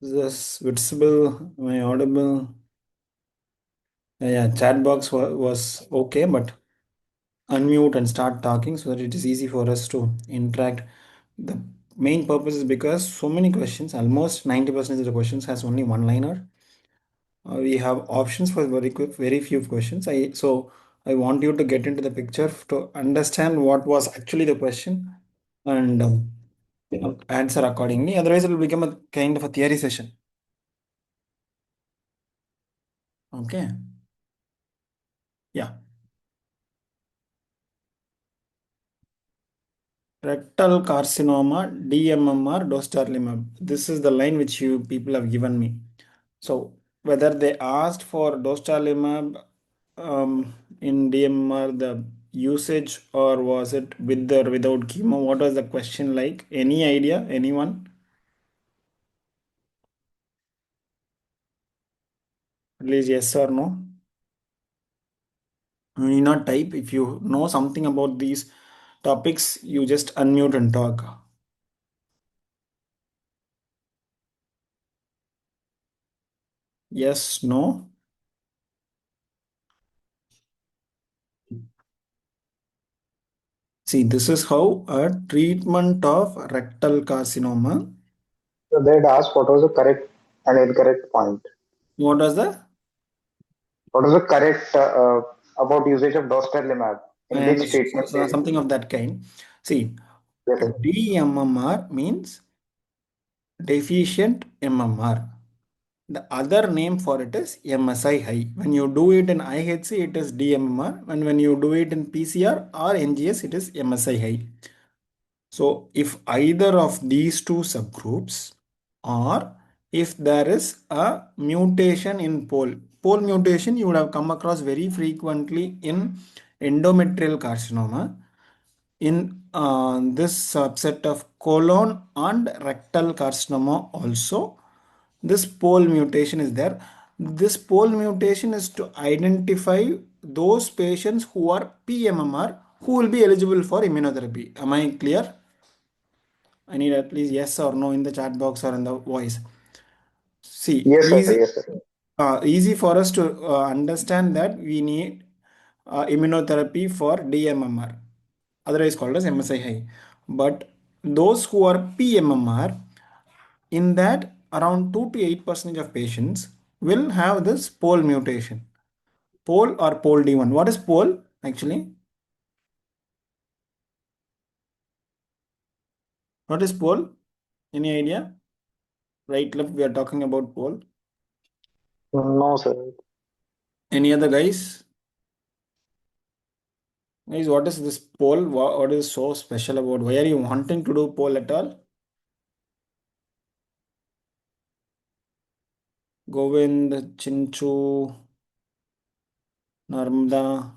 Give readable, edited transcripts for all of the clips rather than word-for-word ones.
Is this visible? Am I audible? Yeah, chat box was okay, but unmute and start talking so that it is easy for us to interact. The main purpose is because so many questions, almost 90% of the questions has only one liner. We have options for very quick, very few questions. I want you to get into the picture to understand what was actually the question and answer accordingly. Otherwise, it will become a kind of a theory session. Okay. Yeah. Rectal carcinoma, DMMR, dostarlimab. This is the line which you people have given me. So whether they asked for dostarlimab in DMMR, the usage, or was it with or without chemo? What was the question like? Any idea? Anyone? Please yes or no. You need not type. If you know something about these topics, you just unmute and talk. Yes, no. See, this is how a treatment of rectal carcinoma. So they'd ask what was the correct and incorrect point. What was the? What was the correct about usage of dostarlimab I in which understood treatment phase? something of that kind. See, Yes, sir. DMMR means deficient MMR. The other name for it is MSI high. When you do it in IHC, it is DMMR. When you do it in PCR or NGS, it is MSI high. So if either of these two subgroups, or if there is a mutation in pole mutation you would have come across very frequently in endometrial carcinoma, in this subset of colon and rectal carcinoma also, this pole mutation is there. This pole mutation is to identify those patients who are PMMR who will be eligible for immunotherapy. Am I clear? I need at least yes or no in the chat box or in the voice. See, Yes, sir. Yes, sir. easy for us to understand that we need immunotherapy for DMMR, otherwise called as MSI high. But those who are PMMR, in that around 2 to 8% of patients will have this pole mutation. Pole or pole D1. What is pole actually? What is pole? Any idea? Right, left, we are talking about pole. No, sir. Any other guys? Guys, what is this poll? What is so special about? Why are you wanting to do poll at all? Govind, Chinchu, Narmada,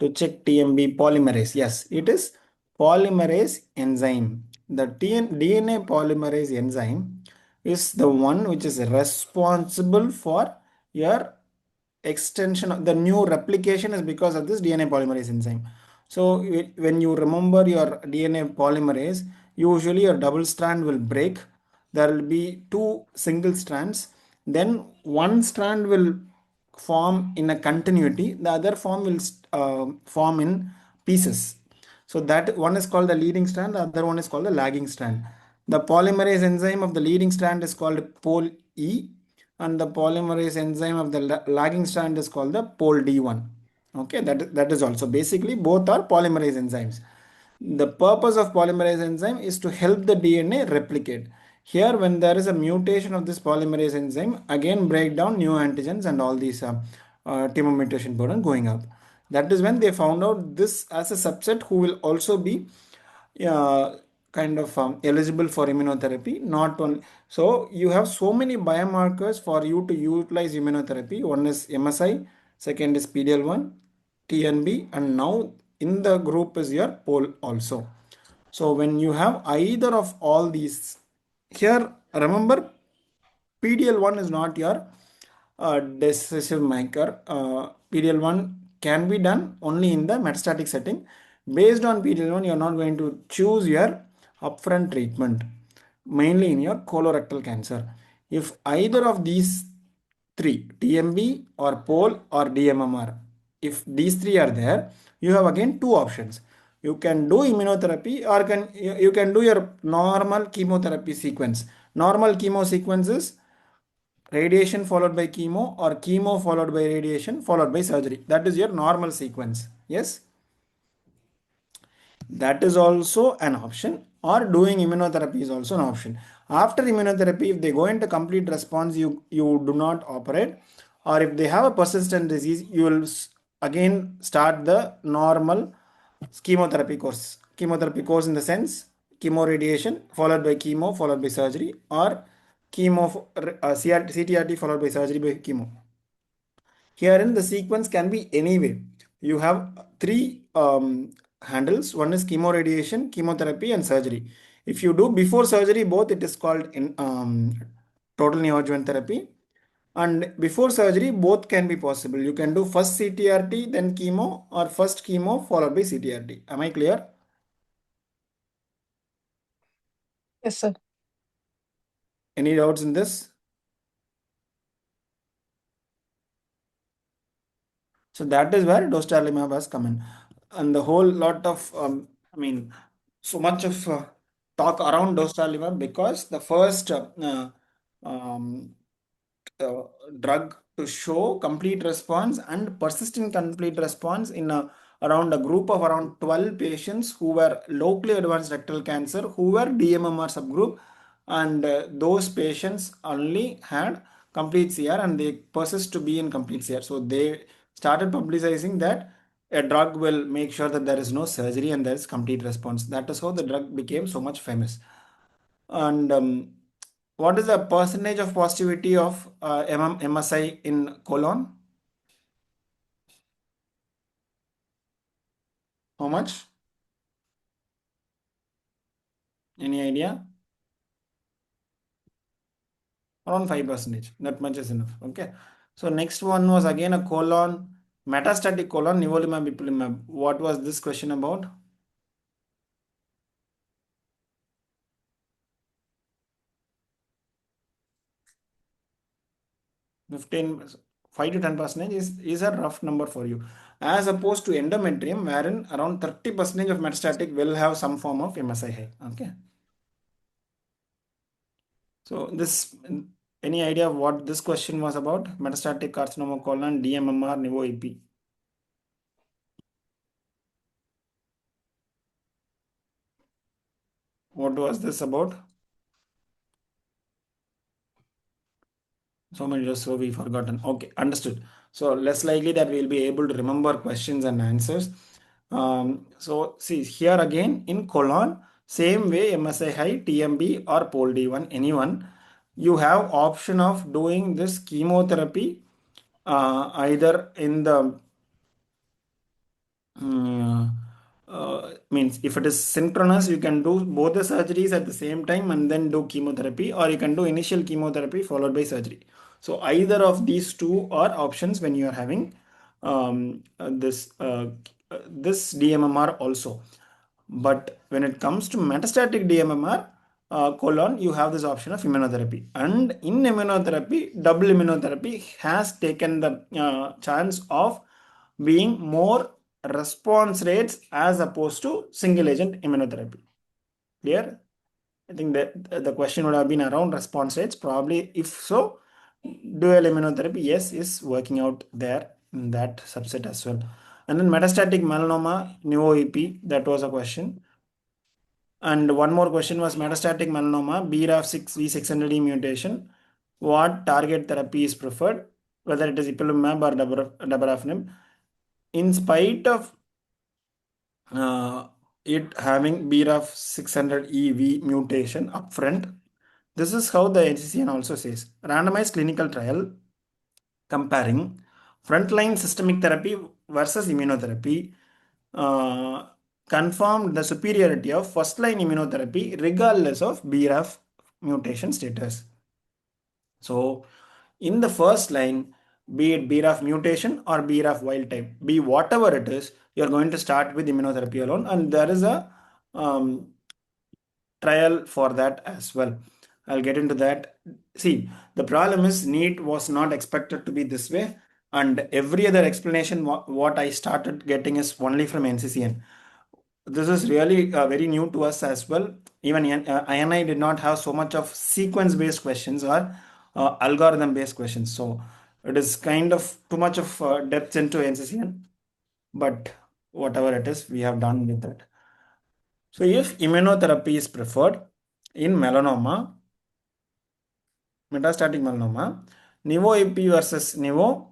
to check TMB polymerase. Yes, it is polymerase enzyme. The DNA polymerase enzyme is the one which is responsible for your extension of the new replication is because of this DNA polymerase enzyme. So when you remember your DNA polymerase, usually your double strand will break. There will be two single strands. Then one strand will form in a continuity. The other form will form in pieces. So that one is called the leading strand. The other one is called the lagging strand. The polymerase enzyme of the leading strand is called pole E, and the polymerase enzyme of the lagging strand is called the pole D1. Okay, that is also basically both are polymerase enzymes. The purpose of polymerase enzyme is to help the DNA replicate. Here, when there is a mutation of this polymerase enzyme, again break down new antigens and all these tumor mutation burden going up. That is when they found out this as a subset who will also be uh, kind of eligible for immunotherapy. Not only so, you have so many biomarkers for you to utilize immunotherapy. One is MSI, second is PDL1, TNB, and now in the group is your pole also. So when you have either of all these, here remember PDL1 is not your decisive maker. PDL1 can be done only in the metastatic setting. Based on PDL1, you are not going to choose your upfront treatment, mainly in your colorectal cancer. If either of these three, TMB or pole or DMMR, if these three are there, you have again two options. You can do immunotherapy or you can do your normal chemotherapy sequence. Normal chemo sequence is radiation followed by chemo or chemo followed by radiation followed by surgery. That is your normal sequence. Yes, that is also an option, or doing immunotherapy is also an option. After immunotherapy, if they go into complete response, you do not operate, or if they have a persistent disease, you will again start the normal chemotherapy course in the sense chemo radiation followed by chemo followed by surgery, or CTRT followed by surgery by chemo. Herein, the sequence can be anyway. You have three handles. One is chemoradiation, chemotherapy, and surgery. If you do before surgery, both it is called total neoadjuvant therapy. And before surgery, both can be possible. You can do first CTRT, then chemo, or first chemo followed by CTRT. Am I clear? Yes, sir. Any doubts in this? So that is where dostarlimab has come in, and the whole lot of so much of talk around dostarlimab because the first um, uh, drug to show complete response and persistent complete response in around a group of around 12 patients who were locally advanced rectal cancer who were DMMR subgroup, and those patients only had complete CR and they persist to be in complete CR. So they started publicizing that a drug will make sure that there is no surgery and there is complete response. That is how the drug became so much famous. And what is the percentage of positivity of MSI in colon? How much? Any idea? Around 5%. That much is enough. Okay. So next one was again a colon, metastatic colon, nivolumab, ipilimumab. What was this question about? 15, 5 to 10% is a rough number for you. As opposed to endometrium, wherein around 30% of metastatic will have some form of MSI high. Okay. So this, any idea of what this question was about? Metastatic carcinoma colon, DMMR, Nivo EP. What was this about? So many years, so we forgotten. Okay, understood. So less likely that we'll be able to remember questions and answers. So see here again in colon, same way MSI high, TMB or pol D1, anyone, you have option of doing this chemotherapy either in the means if it is synchronous, you can do both the surgeries at the same time and then do chemotherapy, or you can do initial chemotherapy followed by surgery. So either of these two are options when you are having this DMMR also. But when it comes to metastatic DMMR colon, you have this option of immunotherapy. And in immunotherapy, double immunotherapy has taken the chance of being more response rates as opposed to single agent immunotherapy. Clear? I think that the question would have been around response rates. Probably, if so, dual immunotherapy, yes, is working out there in that subset as well. And then metastatic melanoma, NEO-EP, that was a question. And one more question was metastatic melanoma, BRAF6 V600E mutation. What target therapy is preferred, whether it is ipilimumab or dabrafenib? In spite of it having BRAF 600 EV mutation upfront, this is how the NCCN also says. Randomized clinical trial comparing frontline systemic therapy versus immunotherapy confirmed the superiority of first line immunotherapy regardless of BRAF mutation status. So in the first line, be it BRAF mutation or BRAF wild type, be whatever it is, you're going to start with immunotherapy alone, and there is a trial for that as well. I'll get into that. See, the problem is NEET was not expected to be this way, and every other explanation what I started getting is only from NCCN. This is really very new to us as well. Even INI did not have so much of sequence-based questions or algorithm-based questions. So it is kind of too much of depth into NCCN, but whatever it is, we have done with it. So if immunotherapy is preferred in melanoma, metastatic melanoma, nivo ip versus nivo,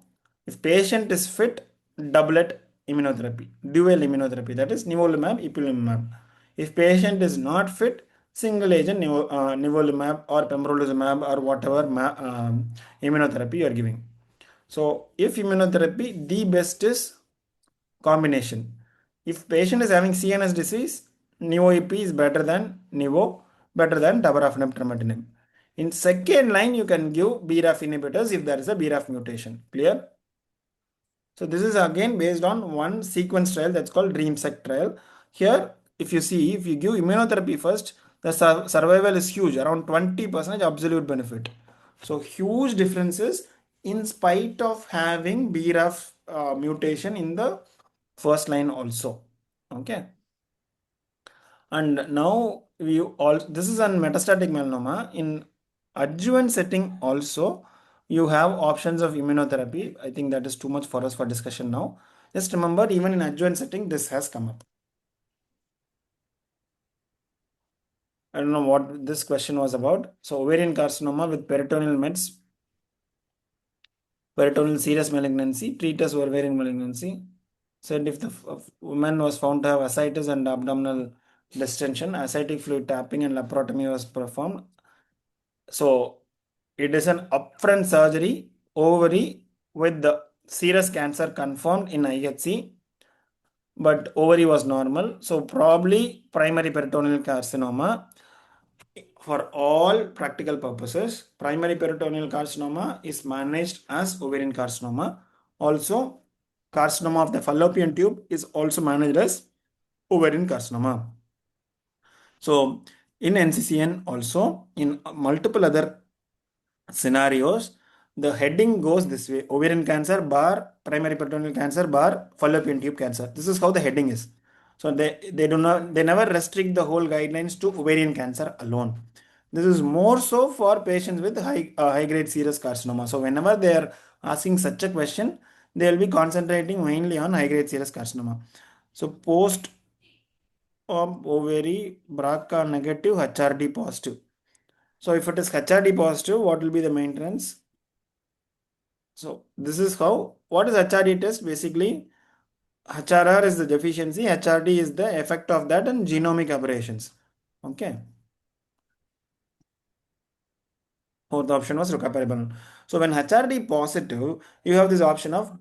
if patient is fit, doublet immunotherapy, dual immunotherapy, that is nivolumab ipilimumab. If patient is not fit, single agent nivolumab or pembrolizumab or whatever immunotherapy you are giving. So if immunotherapy, the best is combination. If patient is having CNS disease, nivo-IP is better than nivo, better than dabrafenib trametinib. In second line, you can give BRAF inhibitors if there is a BRAF mutation. Clear? So this is again based on one sequence trial that's called DreamSec trial. Here, if you see, if you give immunotherapy first, the survival is huge, around 20% absolute benefit. So huge differences in spite of having BRAF mutation in the first line also. Okay. And now we all, this is on metastatic melanoma. In adjuvant setting also, you have options of immunotherapy. I think that is too much for us for discussion now. Just remember, even in adjuvant setting, this has come up. I don't know what this question was about. So ovarian carcinoma with peritoneal mets, peritoneal serous malignancy, treat as ovarian malignancy. Said if the woman was found to have ascites and abdominal distension, ascitic fluid tapping and laparotomy was performed. So it is an upfront surgery, ovary with the serous cancer confirmed in IHC, but ovary was normal. So probably primary peritoneal carcinoma. For all practical purposes, primary peritoneal carcinoma is managed as ovarian carcinoma. Also, carcinoma of the fallopian tube is also managed as ovarian carcinoma. So in NCCN also, in multiple other scenarios, the heading goes this way: ovarian cancer bar primary peritoneal cancer bar fallopian tube cancer. This is how the heading is. So they never restrict the whole guidelines to ovarian cancer alone. This is more so for patients with high grade serous carcinoma. So whenever they are asking such a question, they will be concentrating mainly on high grade serous carcinoma. So post ovary BRCA negative, HRD positive. So if it is HRD positive, what will be the maintenance? So this is how, what is HRD test? Basically, HRR is the deficiency, HRD is the effect of that and genomic aberrations. Okay. Fourth option was rucaparib. So when HRD positive, you have this option of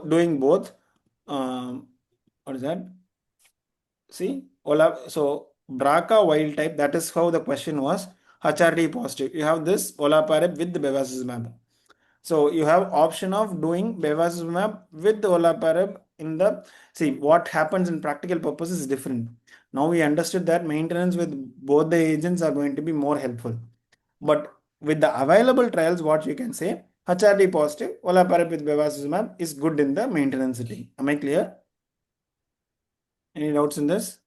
doing both. What is that? See, so BRCA wild type, that is how the question was. HRD positive. You have this olaparib with the bevacizumab. So you have option of doing bevacizumab with the olaparib in the, see what happens in practical purposes is different. Now we understood that maintenance with both the agents are going to be more helpful. But with the available trials, what you can say, HRD positive, olaparib with bevacizumab is good in the maintenance setting. Am I clear? Any doubts in this?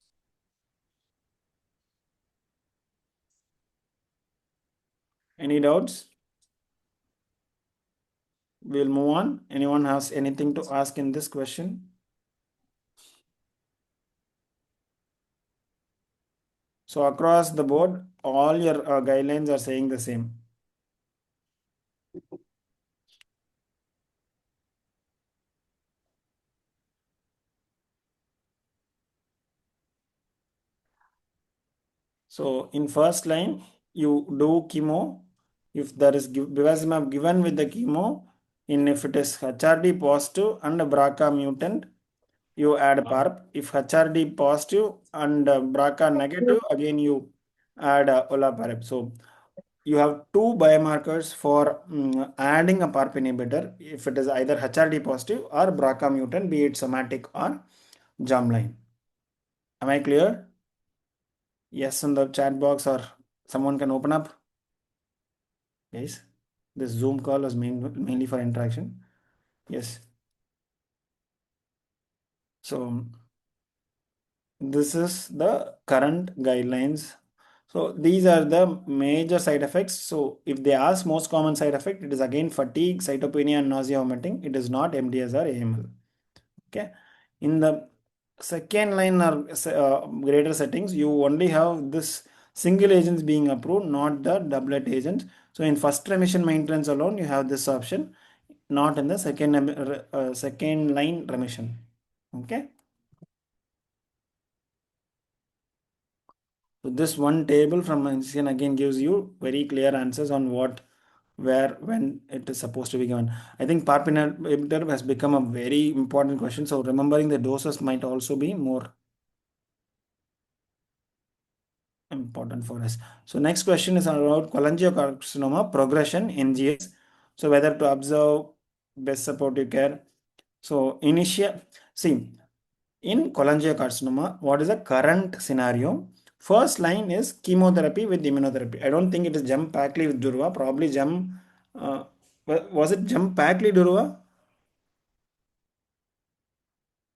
Any doubts? We'll move on. Anyone has anything to ask in this question? So across the board, all your guidelines are saying the same. So in first line, you do chemo. If there is bevacizumab given with the chemo, if it is HRD positive and a BRCA mutant, you add PARP. If HRD positive and BRCA negative, again you add olaparib. So you have two biomarkers for adding a PARP inhibitor if it is either HRD positive or BRCA mutant, be it somatic or germline. Am I clear? Yes in the chat box or Someone can open up? Yes. This Zoom call is mainly for interaction. Yes. So this is the current guidelines. So these are the major side effects. So if they ask most common side effect, it is again fatigue, cytopenia, and nausea, vomiting. It is not MDS or AML. Okay. In the second line or greater settings, you only have this single agents being approved, not the doublet agents. So in first remission maintenance alone, you have this option, not in the second line remission. Okay. So this one table from NCCN again gives you very clear answers on what, where, when it is supposed to be given. I think PARP inhibitor has become a very important question. So remembering the doses might also be more important for us. So next question is about cholangiocarcinoma progression NGS. So whether to observe, best supportive care. So see, in cholangiocarcinoma, what is the current scenario? First line is chemotherapy with immunotherapy. I don't think it is gem-pacli with durva. Probably was it gem-pacli durva?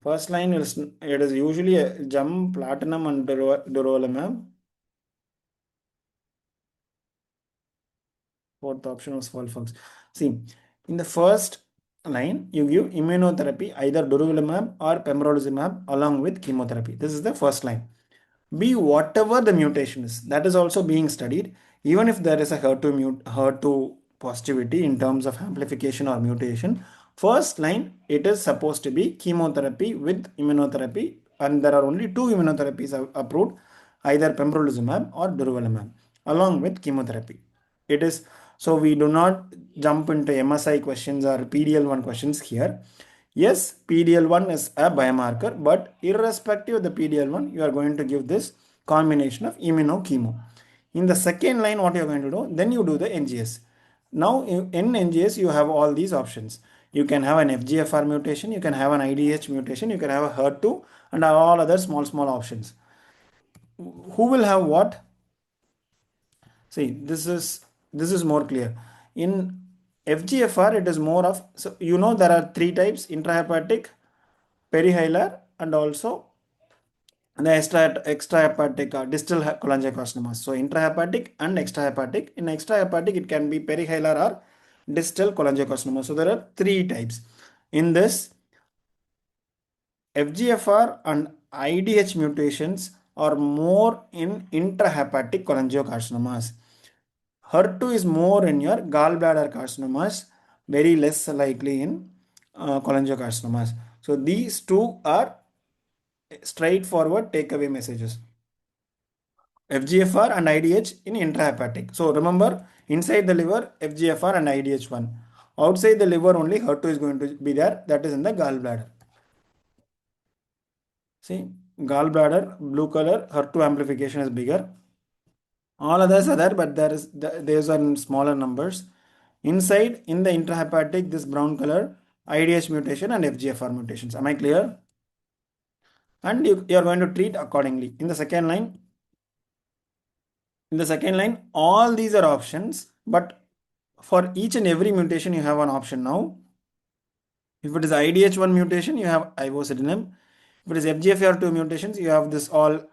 First line is, it is usually a gem, platinum and durvalumab. Fourth option was Folfox. See, in the first line, you give immunotherapy, either durvalumab or pembrolizumab along with chemotherapy. This is the first line. Be whatever the mutation is, that is also being studied. Even if there is a HER2 positivity in terms of amplification or mutation, first line it is supposed to be chemotherapy with immunotherapy, and there are only two immunotherapies approved, either pembrolizumab or durvalumab along with chemotherapy. It is so we do not jump into MSI questions or PDL1 questions here. Yes, PDL1 is a biomarker, but irrespective of the PDL1, you are going to give this combination of immunochemo. In the second line, what you are going to do, then you do the NGS. Now, in NGS, you have all these options. You can have an FGFR mutation, you can have an IDH mutation, you can have a HER2, and all other small options. Who will have what? See, this is more clear. In FGFR, it is more of, so there are three types: intrahepatic, perihilar, and also the extrahepatic distal cholangiocarcinoma. So intrahepatic and extrahepatic. In extrahepatic, it can be perihilar or distal cholangiocarcinoma. So there are three types. In this, FGFR and IDH mutations are more in intrahepatic cholangiocarcinomas. HER2 is more in your gallbladder carcinomas, very less likely in cholangiocarcinomas. So these two are straightforward takeaway messages. FGFR and IDH in intrahepatic. So remember, inside the liver, FGFR and IDH1. Outside the liver, only HER2 is going to be there. That is in the gallbladder. See, gallbladder, blue color, HER2 amplification is bigger. All others are there, but those are in smaller numbers. Inside, in the intrahepatic, this brown color, IDH mutation and FGFR mutations. Am I clear? And you are going to treat accordingly. In the second line, all these are options, but for each and every mutation, you have an option now. If it is IDH1 mutation, you have ivosidenib. If it is FGFR2 mutations, you have this all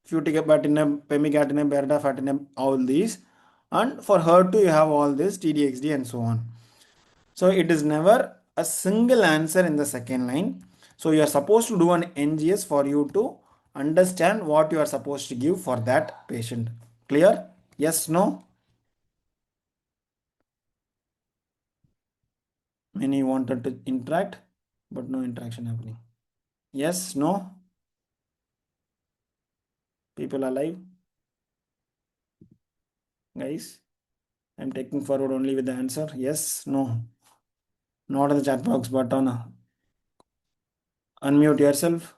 futicapatinib, pemigatinib, berdafatinib, all these. And for HER2, you have all this TDXD and so on. So it is never a single answer in the second line. So you are supposed to do an NGS for you to understand what you are supposed to give for that patient. Clear? Yes, no? Many wanted to interact, but no interaction happening. Yes, no? People alive? Guys, I'm taking forward only with the answer. Yes, no? Not in the chat box, but on unmute yourself.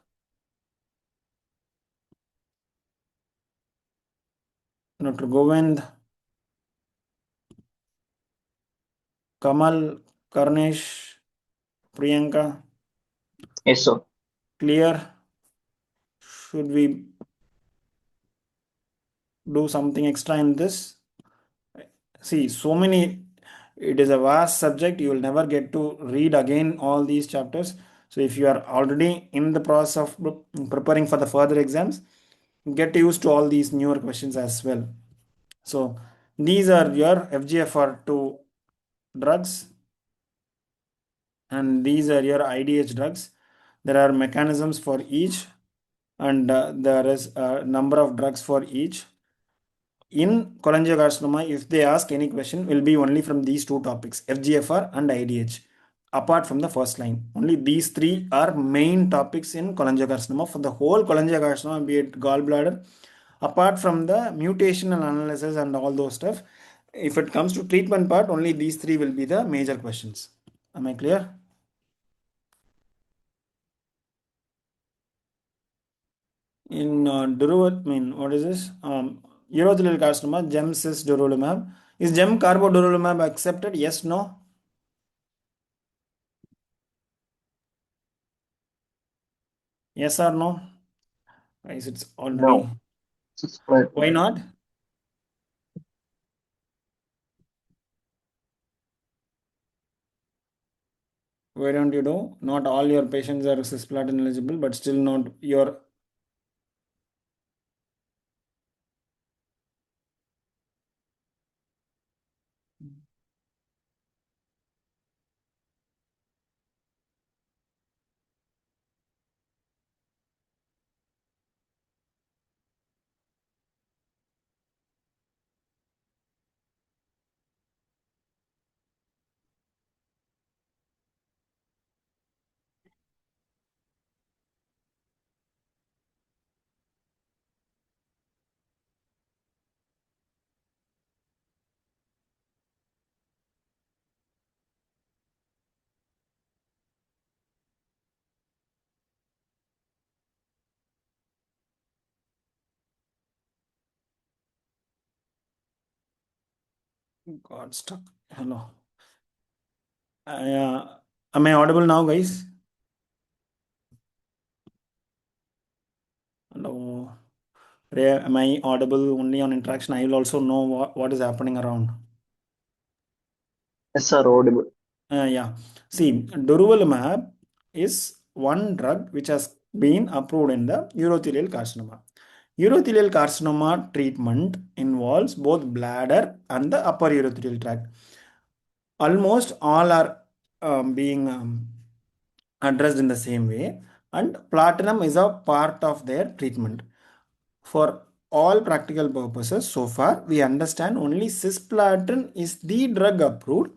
Dr. Govind, Kamal, Karnesh, Priyanka. Yes, sir. Clear? Should we do something extra in this? See, so many, it is a vast subject. You will never get to read again all these chapters. So if you are already in the process of preparing for the further exams, get used to all these newer questions as well. So these are your FGFR2 drugs, and these are your IDH drugs. There are mechanisms for each, and there is a number of drugs for each. In cholangiocarcinoma, if they ask any question, will be only from these two topics, FGFR and IDH. Apart from the first line, only these three are main topics in cholangiocarcinoma for the whole cholangiocarcinoma, be it gallbladder. Apart from the mutational analysis and all those stuff, if it comes to treatment part, only these three will be the major questions. Am I clear? In what is this? Urothelial carcinoma, gem cis durvalumab. Is gem carbo durvalumab accepted? Yes, no? Yes or no? Guys, it's already. No. Cisplatin. Why not? Why don't you do? Not all your patients are cisplatin eligible, but still not your. God stuck. Hello. Am I audible now, guys? Hello. Am I audible only on interaction? I will also know what is happening around. Yes, sir. Audible. Yeah. See, durvalumab is one drug which has been approved in the urothelial carcinoma. Urothelial carcinoma treatment involves both bladder and the upper urothelial tract. Almost all are being addressed in the same way, and platinum is a part of their treatment. For all practical purposes, so far we understand only cisplatin is the drug approved,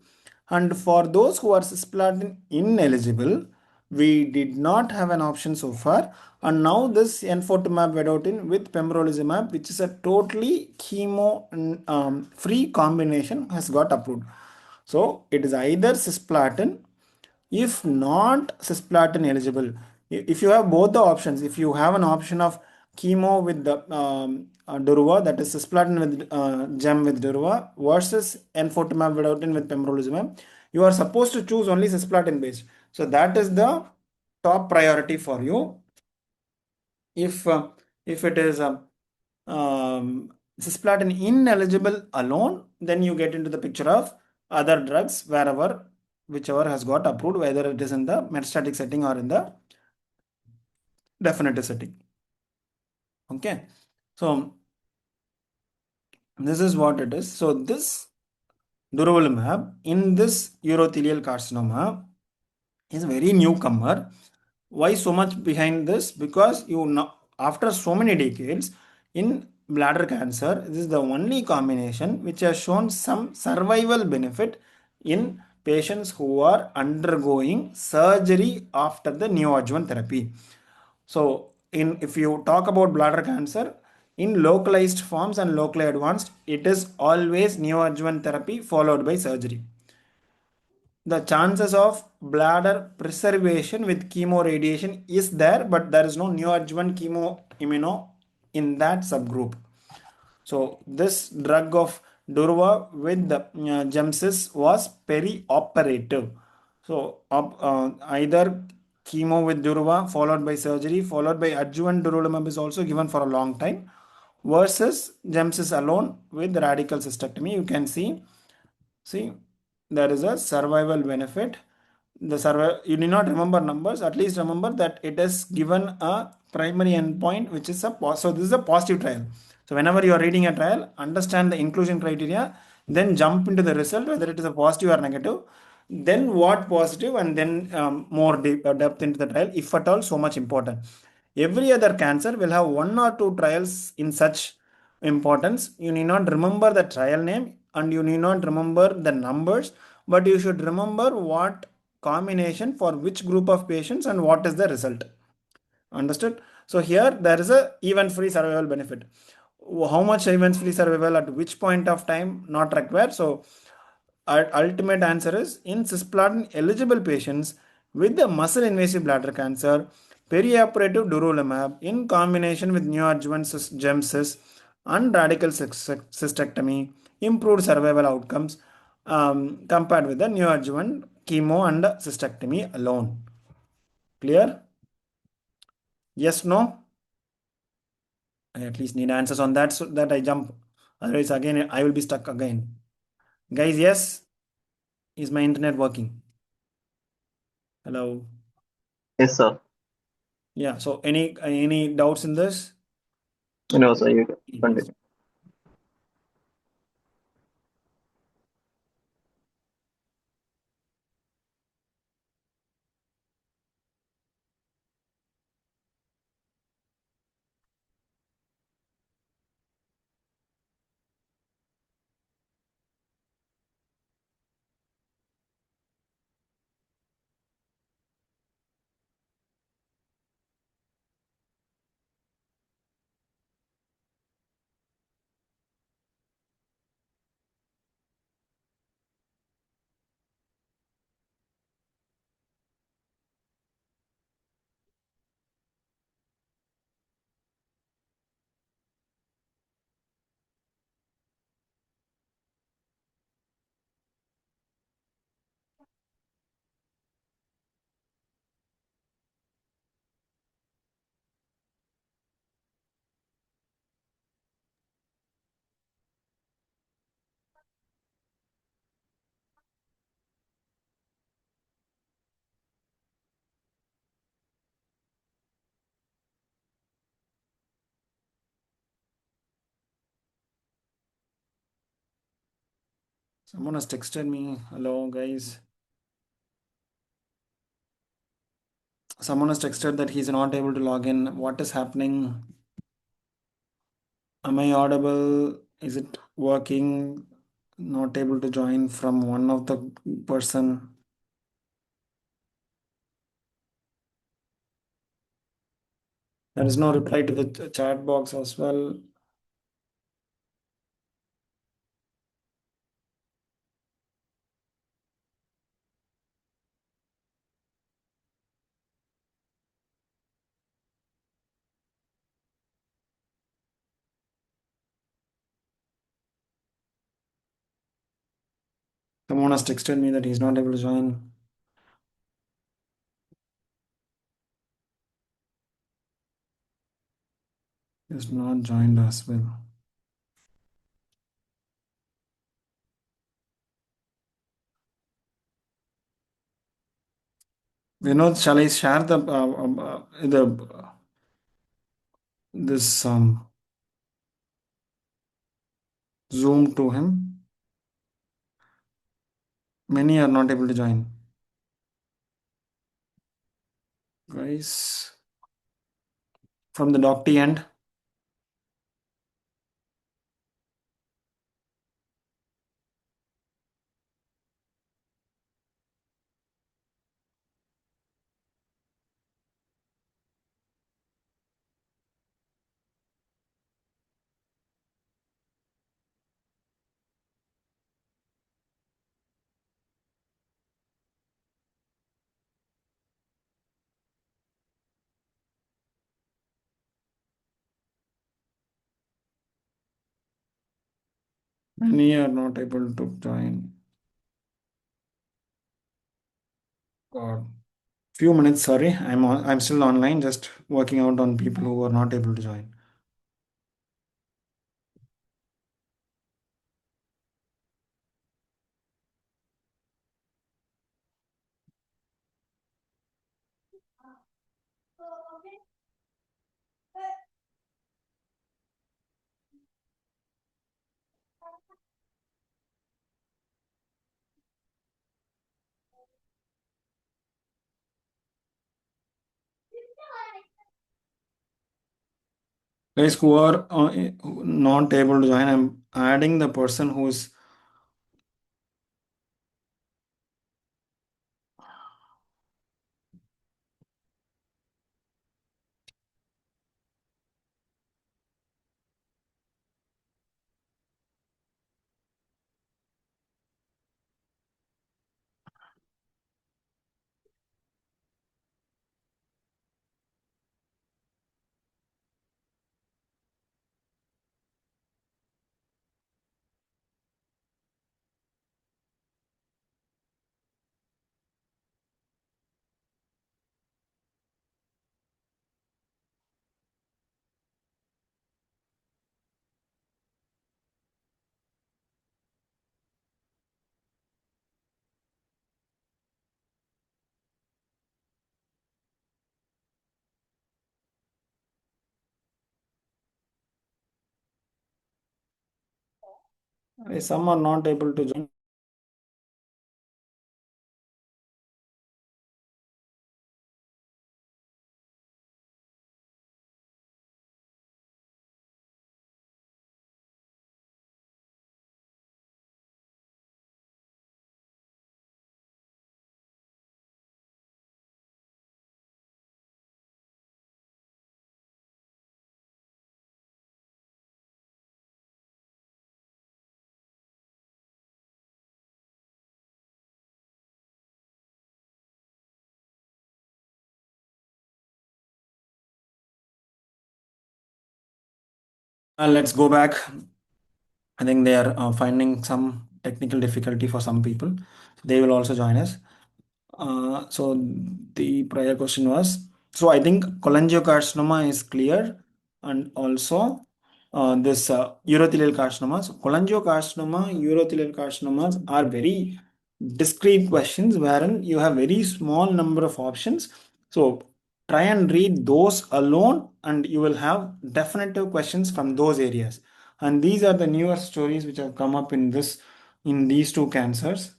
and for those who are cisplatin ineligible, we did not have an option so far. And now this enfortumab vedotin with pembrolizumab, which is a totally chemo free combination, has got approved. So it is either cisplatin, if not cisplatin eligible. If you have both the options, if you have an option of chemo with the durva, that is cisplatin with gem with durva versus enfortumab vedotin with pembrolizumab, you are supposed to choose only cisplatin based. So that is the top priority for you. If it is cisplatin ineligible alone, then you get into the picture of other drugs wherever, whichever has got approved, whether it is in the metastatic setting or in the definitive setting. Okay, so this is what it is. So this durvalumab in this urothelial carcinoma is very newcomer. Why so much behind this? Because you know, after so many decades in bladder cancer, this is the only combination which has shown some survival benefit in patients who are undergoing surgery after the neoadjuvant therapy. So if you talk about bladder cancer in localized forms and locally advanced, it is always neoadjuvant therapy followed by surgery. The chances of bladder preservation with chemo radiation is there, but there is no neoadjuvant chemo immuno in that subgroup. So this drug of durva with the gemcis was perioperative. So either chemo with durva followed by surgery followed by adjuvant durvalumab is also given for a long time, versus gemcitabine alone with radical cystectomy. You can see there is a survival benefit. The survival, you need not remember numbers, at least remember that it is given a primary endpoint which is so this is a positive trial. So whenever you are reading a trial, understand the inclusion criteria, then jump into the result whether it is a positive or negative, then what positive, and then more deep, depth into the trial if at all so much important. Every other cancer will have one or two trials in such importance. You need not remember the trial name and you need not remember the numbers, but you should remember what combination for which group of patients and what is the result. Understood? So here there is a event-free survival benefit. How much event-free survival at which point of time not required. So ultimate answer is in cisplatin eligible patients with the muscle invasive bladder cancer, perioperative durvalumab in combination with neoadjuvant gemcis and radical cystectomy improved survival outcomes compared with the neoadjuvant chemo and cystectomy alone. Clear? Yes, no? I at least need answers on that so that I jump. Otherwise, again, I will be stuck again. Guys, yes? Is my internet working? Hello? Yes, sir. Yeah, so any doubts in this? No, sir. You can Yes. continue. Someone has texted me. Hello, guys. Someone has texted that he's not able to log in. What is happening? Am I audible? Is it working? Not able to join from one of the person. There is no reply to the chat box as well. Someone has texted me that he's not able to join. He's not joined as well. Vinod, shall I share the this Zoom to him? Many are not able to join. Guys, from the doctor end. Many are not able to join. God. Few minutes, sorry. I'm still online, just working out on people who are not able to join. Guys who are not able to join, I'm adding the person who's some are not able to join. Let's go back. I think they are finding some technical difficulty for some people. They will also join us. So the prior question was, so I think cholangiocarcinoma is clear, and also this urothelial carcinomas. Cholangiocarcinoma, urothelial carcinomas are very discrete questions wherein you have very small number of options. So try and read those alone, and you will have definitive questions from those areas. And these are the newer stories which have come up in these two cancers.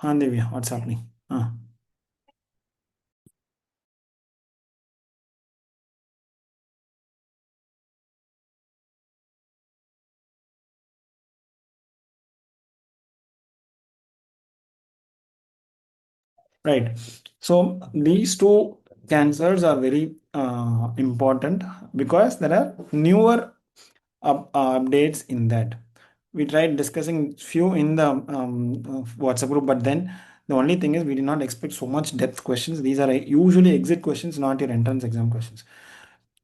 हाँ Divya, what's happening? Right. So these two cancers are very important because there are newer updates in that. We tried discussing few in the WhatsApp group, but then the only thing is we did not expect so much depth questions. These are usually exit questions, not your entrance exam questions.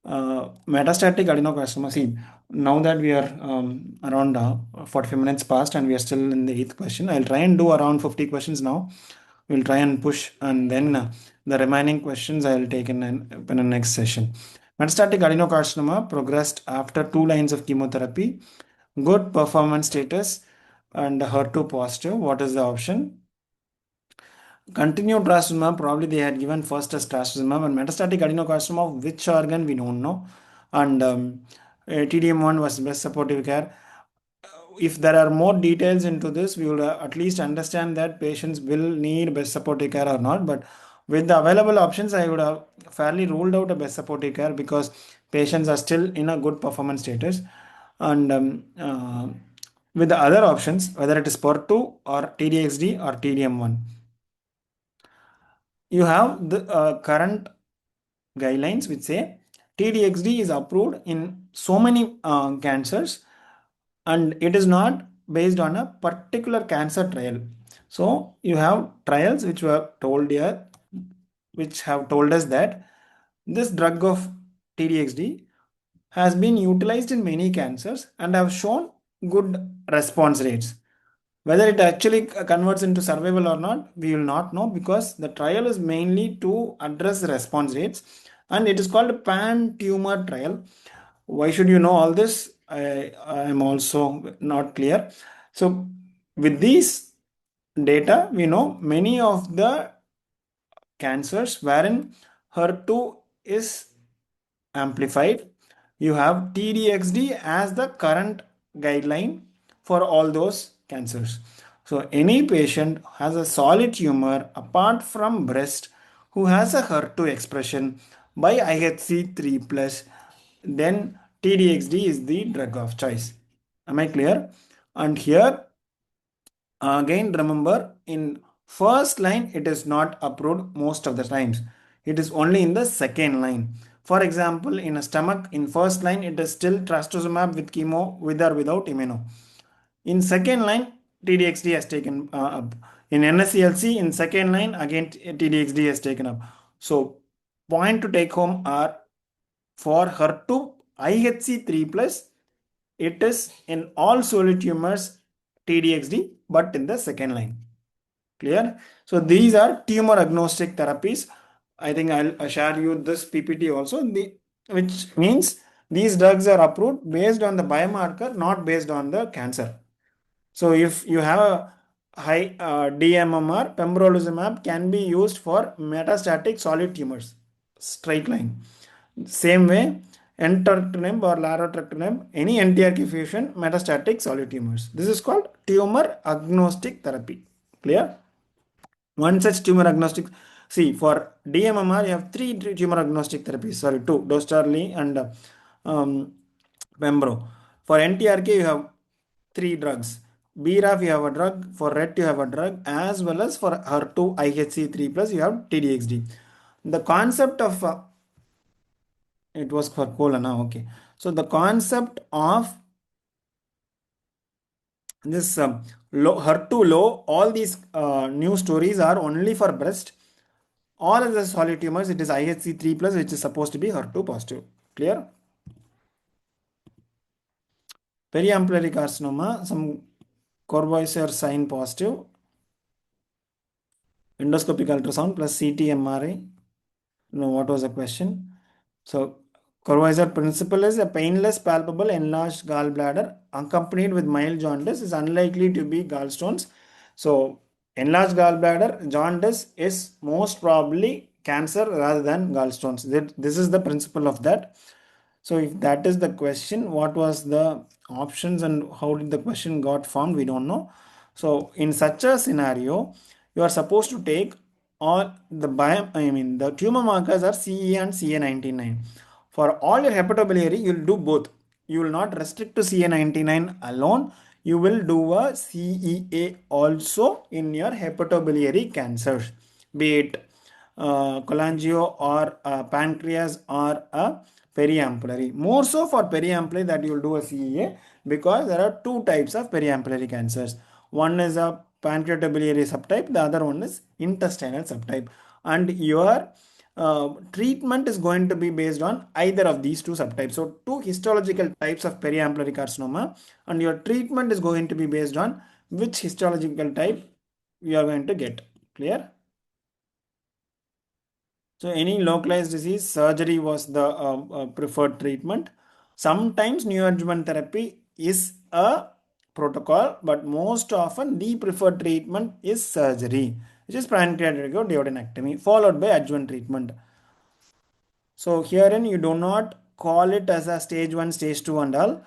Metastatic adenocarcinoma. See, now that we are around 45 minutes past and we are still in the eighth question, I'll try and do around 50 questions now. We'll try and push, and then the remaining questions I'll take in the next session. Metastatic adenocarcinoma progressed after 2 lines of chemotherapy, good performance status, and HER2 positive. What is the option? Continued trastuzumab, probably they had given first as trastuzumab, and metastatic adenocarcinoma of which organ we don't know. And TDM1 was best supportive care. If there are more details into this, we will at least understand that patients will need best supportive care or not. But with the available options, I would have fairly ruled out a best supportive care because patients are still in a good performance status. And with the other options, whether it is PER2 or TDXD or TDM1, you have the current guidelines which say TDXD is approved in so many cancers, and it is not based on a particular cancer trial. So you have trials which were told here, which have told us that this drug of TDXD has been utilized in many cancers and have shown good response rates. Whether it actually converts into survival or not, we will not know because the trial is mainly to address response rates, and it is called a pan-tumor trial. Why should you know all this? I am also not clear. So with these data, we know many of the cancers wherein HER2 is amplified, you have TDXD as the current guideline for all those cancers. So any patient has a solid tumor apart from breast who has a HER2 expression by IHC 3 plus, then TDXD is the drug of choice. Am I clear? And here again, remember, in first line it is not approved most of the times. It is only in the second line. For example, in a stomach, in first line it is still trastuzumab with chemo, with or without immuno. In second line, TDXD has taken up. In NSCLC, in second line, again TDXD has taken up. So point to take home are for HER2 IHC 3 plus, it is in all solid tumors TDXD, but in the second line. Clear? So these are tumor agnostic therapies. I think I'll share you this PPT also, which means these drugs are approved based on the biomarker, not based on the cancer. So if you have a high DMMR, pembrolizumab can be used for metastatic solid tumors. Straight line. Same way, entrectinib or larotrectinib, any NTRK fusion, metastatic solid tumors. This is called tumor agnostic therapy. Clear? One such tumor agnostic, see, for DMMR, you have three tumor agnostic therapies, sorry, two, Dostarli and Pembro. For NTRK, you have three drugs. BRAF, you have a drug. For RET, you have a drug. As well as for HER2 IHC 3 plus, you have TDXD. The concept of it was for colon, okay. So the concept of this HER2 low, all these new stories are only for breast. All of the solid tumors, it is IHC 3 plus, which is supposed to be HER2 positive. Clear? Periampullary carcinoma, some Corvoisier sign positive. Endoscopic ultrasound plus CT MRI. No, what was the question? So, Corvoisier principle is a painless, palpable, enlarged gallbladder accompanied with mild jaundice is unlikely to be gallstones. So, enlarged gallbladder, jaundice is most probably cancer rather than gallstones. This is the principle of that. So, if that is the question, what was the options and how did the question got formed? We don't know. So, in such a scenario, you are supposed to take all the the tumor markers are CE and CA99. For all your hepatobiliary, you will do both. You will not restrict to CA99 alone. You will do a CEA also in your hepatobiliary cancers, be it cholangio or pancreas or a periampullary. More so for periampullary that you will do a CEA, because there are two types of periampullary cancers. One is a pancreatobiliary subtype, the other one is intestinal subtype, and your treatment is going to be based on either of these two subtypes. So two histological types of periampullary carcinoma, and your treatment is going to be based on which histological type you are going to get. Clear? So any localized disease, surgery was the preferred treatment. Sometimes neoadjuvant therapy is a protocol, but most often the preferred treatment is surgery, which is pancreatic duodenectomy, followed by adjuvant treatment. So herein you do not call it as a stage 1, stage 2 and all.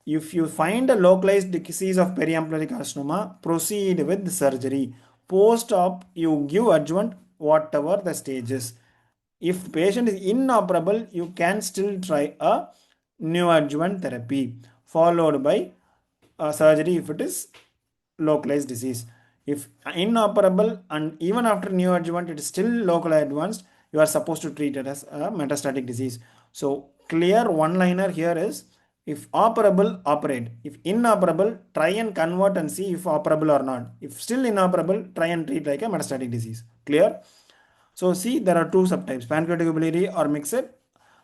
If you find a localized disease of periampullary carcinoma, proceed with surgery. Post-op, you give adjuvant whatever the stages. If patient is inoperable, you can still try a neoadjuvant therapy followed by surgery if it is localized disease. If inoperable and even after neoadjuvant it is still locally advanced, you are supposed to treat it as a metastatic disease. So clear one-liner here is, if operable, operate. If inoperable, try and convert and see if operable or not. If still inoperable, try and treat like a metastatic disease. Clear? So see, there are two subtypes, pancreatic or mixed,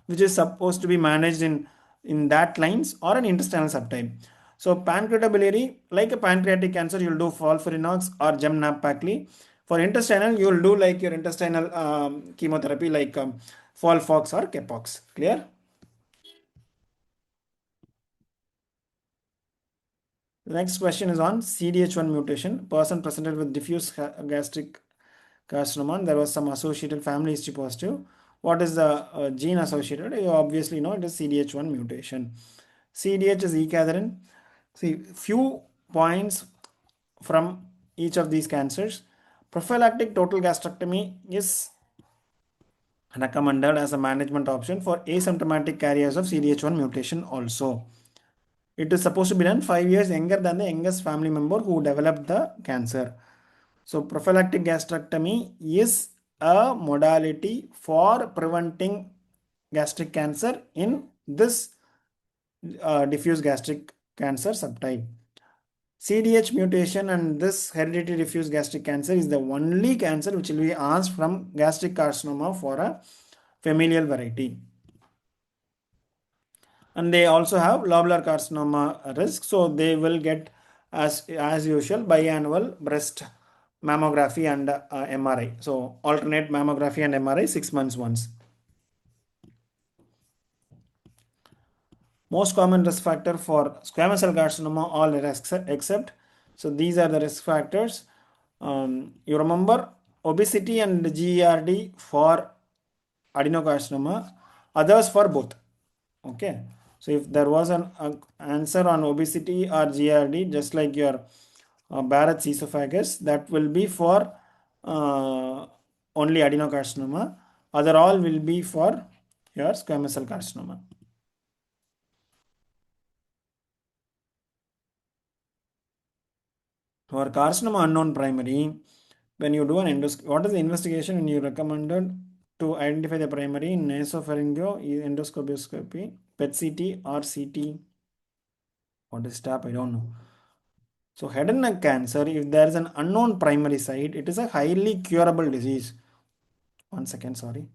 which is supposed to be managed in that lines, or an intestinal subtype. So pancreatic like a pancreatic cancer, you'll do FOLFIRINOX or Gem-Nab-Pacli. For intestinal, you'll do like your intestinal chemotherapy like FOLFOX or Capox. Clear? The next question is on CDH1 mutation. Person presented with diffuse gastric carcinoma. There was some associated family history positive. What is the gene associated? You obviously know it is CDH1 mutation. CDH is E-cadherin. See, few points from each of these cancers. Prophylactic total gastrectomy is recommended as a management option for asymptomatic carriers of CDH1 mutation also. It is supposed to be done 5 years younger than the youngest family member who developed the cancer. So prophylactic gastrectomy is a modality for preventing gastric cancer in this diffuse gastric cancer subtype. CDH mutation and this hereditary diffuse gastric cancer is the only cancer which will be asked from gastric carcinoma for a familial variety. And they also have lobular carcinoma risk, so they will get as usual biannual breast mammography and MRI. So alternate mammography and MRI 6 months once. Most common risk factor for squamous cell carcinoma, all except. So these are the risk factors. You remember obesity and GERD for adenocarcinoma, others for both. Okay. So if there was an answer on obesity or GERD, just like your Barrett's esophagus, that will be for only adenocarcinoma. Other all will be for your squamous cell carcinoma. For carcinoma unknown primary, when you do an endoscopy, what is the investigation when you recommended to identify the primary in nasopharyngeo endoscopy, PET-CT or CT? What is TAP? I don't know. So head and neck cancer, if there is an unknown primary site, it is a highly curable disease. 1 second, sorry.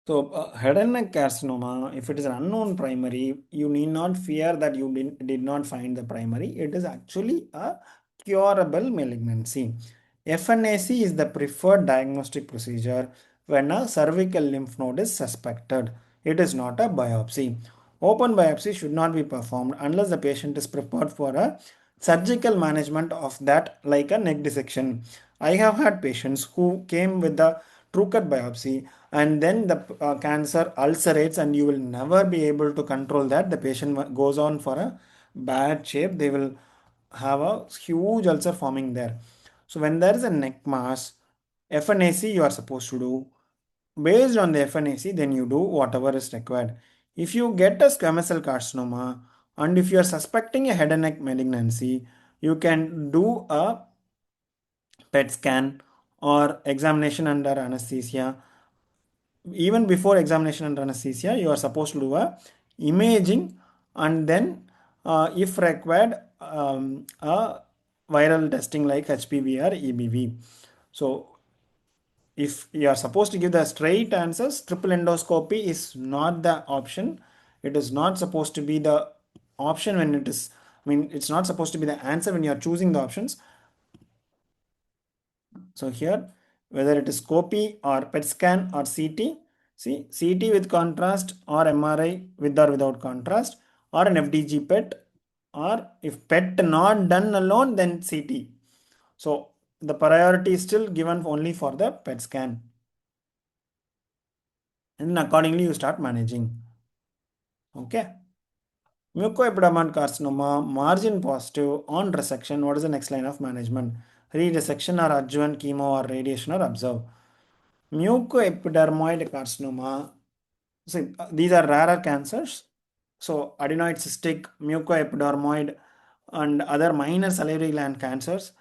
So head and neck carcinoma, if it is an unknown primary, you need not fear that you did not find the primary. It is actually a curable malignancy. FNAC is the preferred diagnostic procedure when a cervical lymph node is suspected. It is not a biopsy. Open biopsy should not be performed unless the patient is prepared for a surgical management of that, like a neck dissection. I have had patients who came with the true cut biopsy and then the cancer ulcerates and you will never be able to control that. The patient goes on for a bad shape. They will have a huge ulcer forming there. So when there is a neck mass, FNAC you are supposed to do. Based on the FNAC, then you do whatever is required. If you get a squamous cell carcinoma and if you are suspecting a head and neck malignancy, you can do a PET scan or examination under anesthesia. Even before examination under anesthesia, you are supposed to do a imaging and then if required a viral testing like HPV or EBV. So if you are supposed to give the straight answers, triple endoscopy is not the option. It is not supposed to be the option when it is, it's not supposed to be the answer when you are choosing the options. So here, whether it is copy or PET scan or CT, see CT with contrast or MRI with or without contrast or an FDG PET, or if PET not done alone, then CT. So the priority is still given only for the PET scan. And accordingly you start managing. Okay. Mucoepidermal carcinoma, margin positive on resection. What is the next line of management? Re-resection or adjuvant chemo or radiation or observe. Mucoepidermoid carcinoma. See, these are rarer cancers. So adenoid cystic, mucoepidermoid, and other minor salivary gland cancers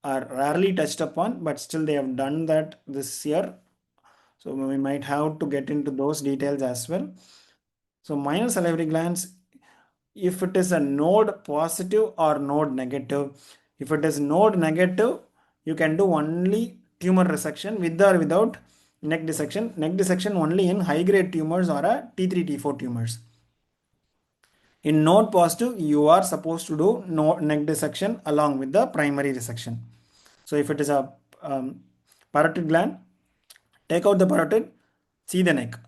are rarely touched upon, but still they have done that this year. So we might have to get into those details as well. So minor salivary glands, if it is a node positive or node negative. If it is node negative, you can do only tumor resection with or without neck dissection. Neck dissection only in high grade tumors or a T3 T4 tumors. In node positive, you are supposed to do neck dissection along with the primary resection. So if it is a parotid gland, take out the parotid, see the neck.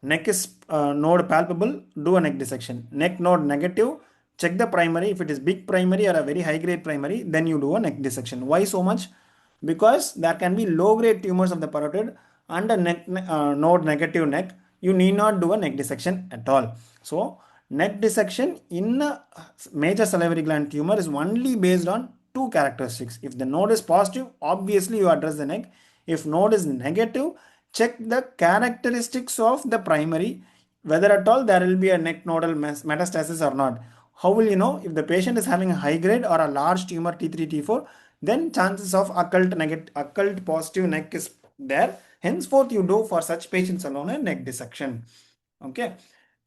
Neck is node palpable, do a neck dissection. Neck node negative, check the primary. If it is big primary or a very high grade primary, then you do a neck dissection. Why so much? Because there can be low grade tumors of the parotid and a node negative neck. You need not do a neck dissection at all. So neck dissection in a major salivary gland tumor is only based on two characteristics. If the node is positive, obviously you address the neck. If node is negative, check the characteristics of the primary, whether at all there will be a neck nodal metastasis or not. How will you know? If the patient is having a high grade or a large tumor T3 T4, then chances of occult positive neck is there. Henceforth you do for such patients alone a neck dissection. Okay.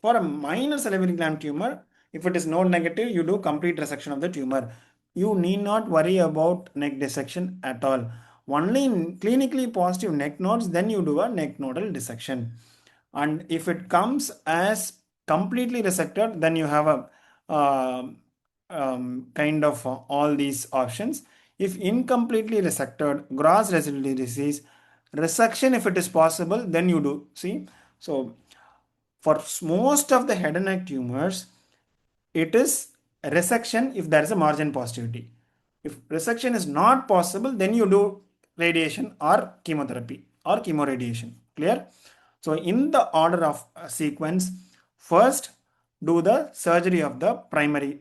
For a minor salivary gland tumor, if it is node negative, you do complete resection of the tumor. You need not worry about neck dissection at all. Only in clinically positive neck nodes, then you do a neck nodal dissection. And if it comes as completely resected, then you have a kind of all these options. If incompletely resected, gross residual disease, resection if it is possible, then you do. See, so for most of the head and neck tumors, it is resection if there is a margin positivity. If resection is not possible, then you do radiation or chemotherapy or chemoradiation. Clear? So in the order of sequence, first do the surgery of the primary,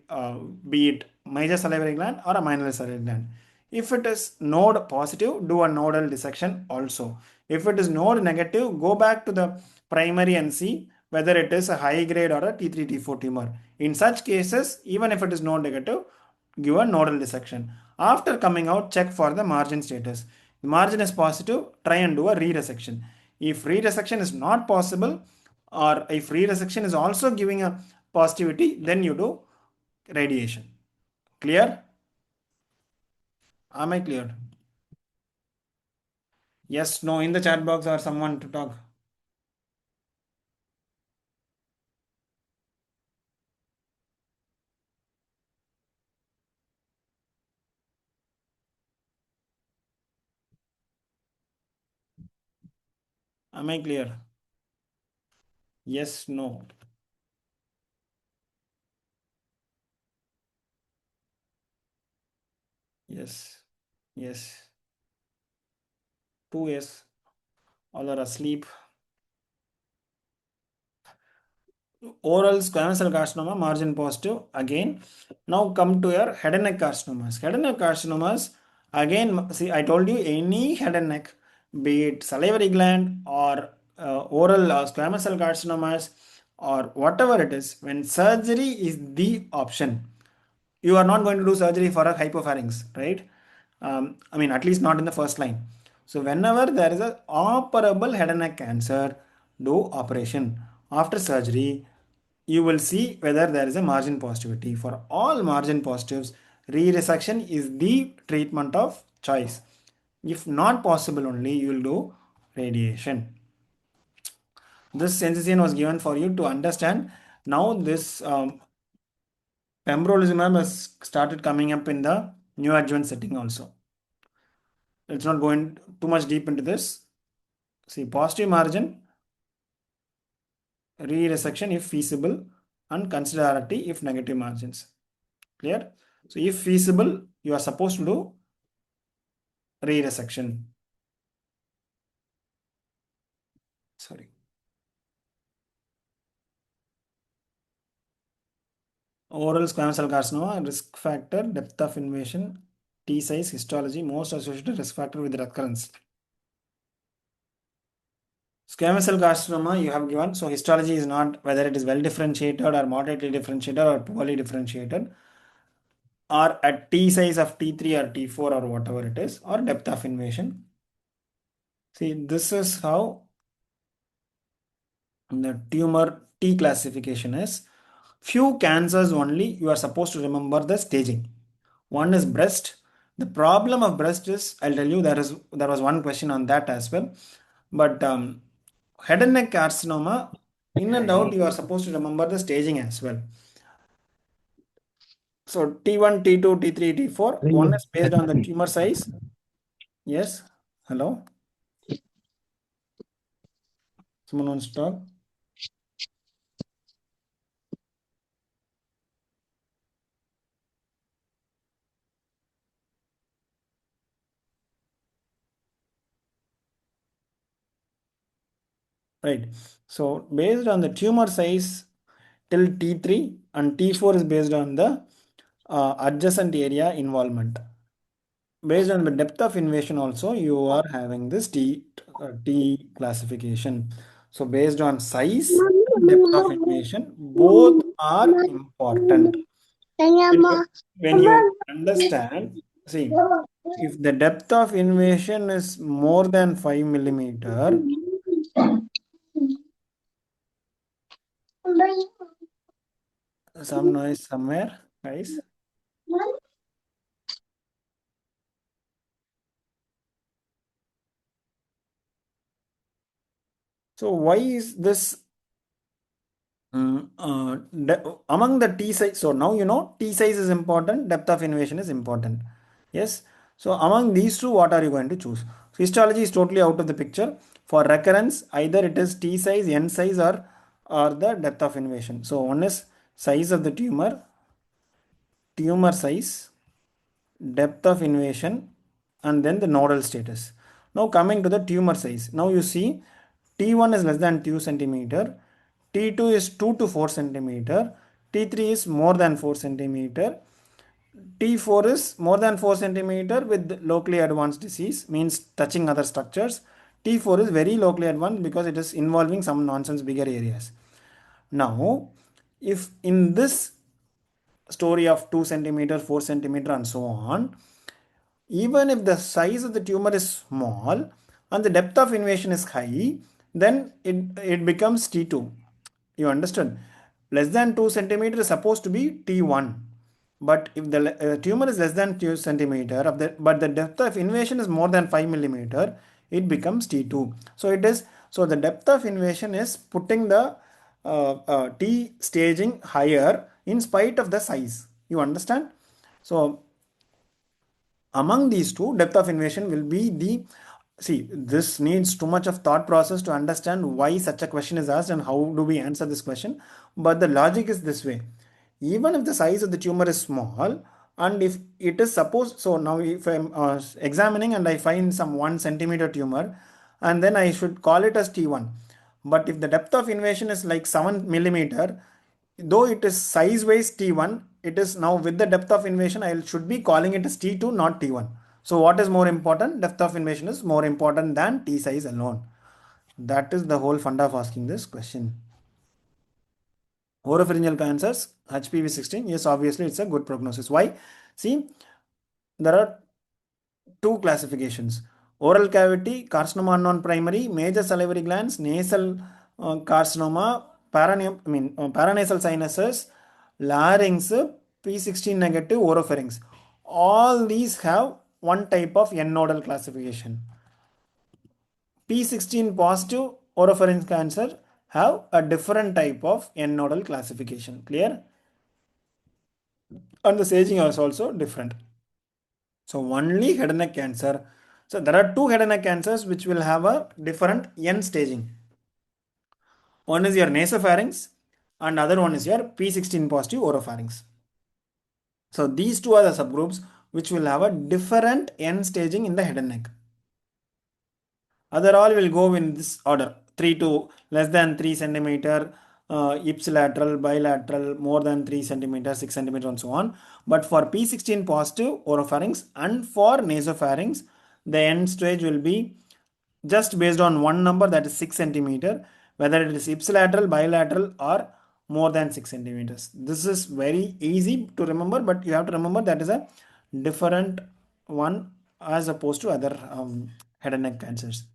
be it major salivary gland or a minor salivary gland. If it is node positive, do a nodal dissection also. If it is node negative, go back to the primary and see whether it is a high grade or a T3 T4 tumor. In such cases, even if it is node negative, give a nodal dissection. After coming out, check for the margin status. The margin is positive, try and do a re-resection. If re-resection is not possible, or if re-resection is also giving a positivity, then you do radiation. Clear? Am I clear? Yes, no, in the chat box or someone to talk. Am I clear? Yes, no. Yes, yes. 2 yes. All are asleep. Oral squamous cell carcinoma, margin positive. Again, now come to your head and neck carcinomas. Head and neck carcinomas, again, see, I told you any head and neck, be it salivary gland or oral squamous cell carcinomas or whatever it is, when surgery is the option, you are not going to do surgery for a hypopharynx, right? I mean, at least not in the first line. So whenever there is a operable head and neck cancer, do operation. After surgery, you will see whether there is a margin positivity. For all margin positives, re-resection is the treatment of choice. If not possible only, you will do radiation. This NCCN was given for you to understand. Now this pembrolizumab has started coming up in the neoadjuvant setting also. Let's not go in too much deep into this. See, positive margin, re-resection if feasible, and consider RT if negative margins. Clear? So if feasible, you are supposed to do re-resection. Sorry. Oral squamous cell carcinoma, risk factor, depth of invasion, T size, histology, most associated risk factor with recurrence. Squamous cell carcinoma you have given. So histology is not whether it is well differentiated or moderately differentiated or poorly differentiated, or at T size of T3 or T4 or whatever it is, or depth of invasion. See, this is how The tumor T classification is few cancers only you are supposed to remember the staging. One is breast. The problem of breast is, I'll tell you, there was one question on that as well. But head and neck carcinoma, in and out, you are supposed to remember the staging as well. So T1, T2, T3, T4. One is based on the tumor size. Yes. Hello. Someone wants to talk. Right. So based on the tumor size till T3 and T4 is based on the adjacent area involvement. Based on the depth of invasion also you are having this T classification. So based on size and depth of invasion, both are important. When you understand, see, if the depth of invasion is more than 5 millimeter, some noise somewhere, guys. So why is this among the T size? So now you know T size is important, depth of invasion is important. Yes. So among these two, what are you going to choose? So histology is totally out of the picture. For recurrence, either it is T size, N size, or the depth of invasion. So one is size of the tumor size, depth of invasion, and then the nodal status. Now coming to the tumor size. Now you see T1 is less than 2 centimeter, T2 is 2 to 4 centimeter, T3 is more than 4 centimeter, T4 is more than 4 centimeter with locally advanced disease, means touching other structures. T4 is very locally advanced because it is involving some nonsense bigger areas. Now, if in this story of 2 centimeter, 4 centimeter, and so on, even if the size of the tumor is small and the depth of invasion is high, then it becomes T2. You understood? Less than 2 centimeter is supposed to be T1. But if the tumor is less than 2 centimeter, but the depth of invasion is more than 5 millimeter, it becomes T2. So the depth of invasion is putting the T staging higher in spite of the size. You understand? So among these two, depth of invasion will be the, see, this needs too much of thought process to understand why such a question is asked and how do we answer this question. But the logic is this way: even if the size of the tumor is small, and if it is supposed, so now if I'm examining and I find some 1 centimeter tumor, and then I should call it as T1. But if the depth of invasion is like 7 millimeter, though it is size wise T1, it is now with the depth of invasion, I should be calling it as T2, not T1. So what is more important? Depth of invasion is more important than T size alone. That is the whole fund of asking this question. Oropharyngeal cancers, HPV 16, yes, obviously it's a good prognosis. Why? See, there are two classifications: oral cavity, carcinoma unknown primary, major salivary glands, nasal carcinoma, paranasal sinuses, larynx, P16 negative oropharynx. All these have one type of N nodal classification. P16 positive oropharynx cancer have a different type of N nodal classification. Clear? And the staging is also different. So only head and neck cancer. So there are two head and neck cancers which will have a different N staging. One is your nasopharynx and other one is your P16 positive oropharynx. So these two are the subgroups which will have a different N staging in the head and neck. Other all will go in this order: 3 to less than 3 centimeter, ipsilateral, bilateral, more than 3 centimeter, 6 centimeter, and so on. But for P16 positive oropharynx and for nasopharynx, the end stage will be just based on one number, that is 6 centimeter, whether it is ipsilateral, bilateral, or more than 6 centimeters. This is very easy to remember, but you have to remember that is a different one as opposed to other head and neck cancers.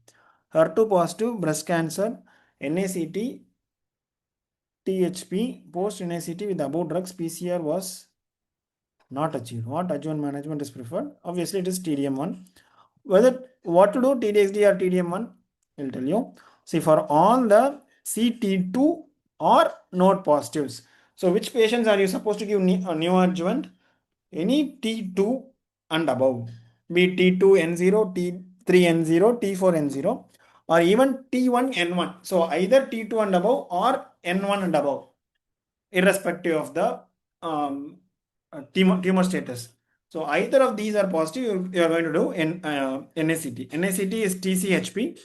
HER2 positive breast cancer, NACT, THP post NACT with above drugs, PCR was not achieved. What adjuvant management is preferred? Obviously, it is TDM1. Whether what to do, TDXD or TDM1, I'll tell you. See, for all the CT2 or node positives. So, which patients are you supposed to give a neoadjuvant? Any T2 and above, be T2N0, T3N0, T4N0, or even T1N1. So, either T2 and above or N1 and above, irrespective of the tumor status. So either of these are positive, you are going to do NACT. NACT is TCHP.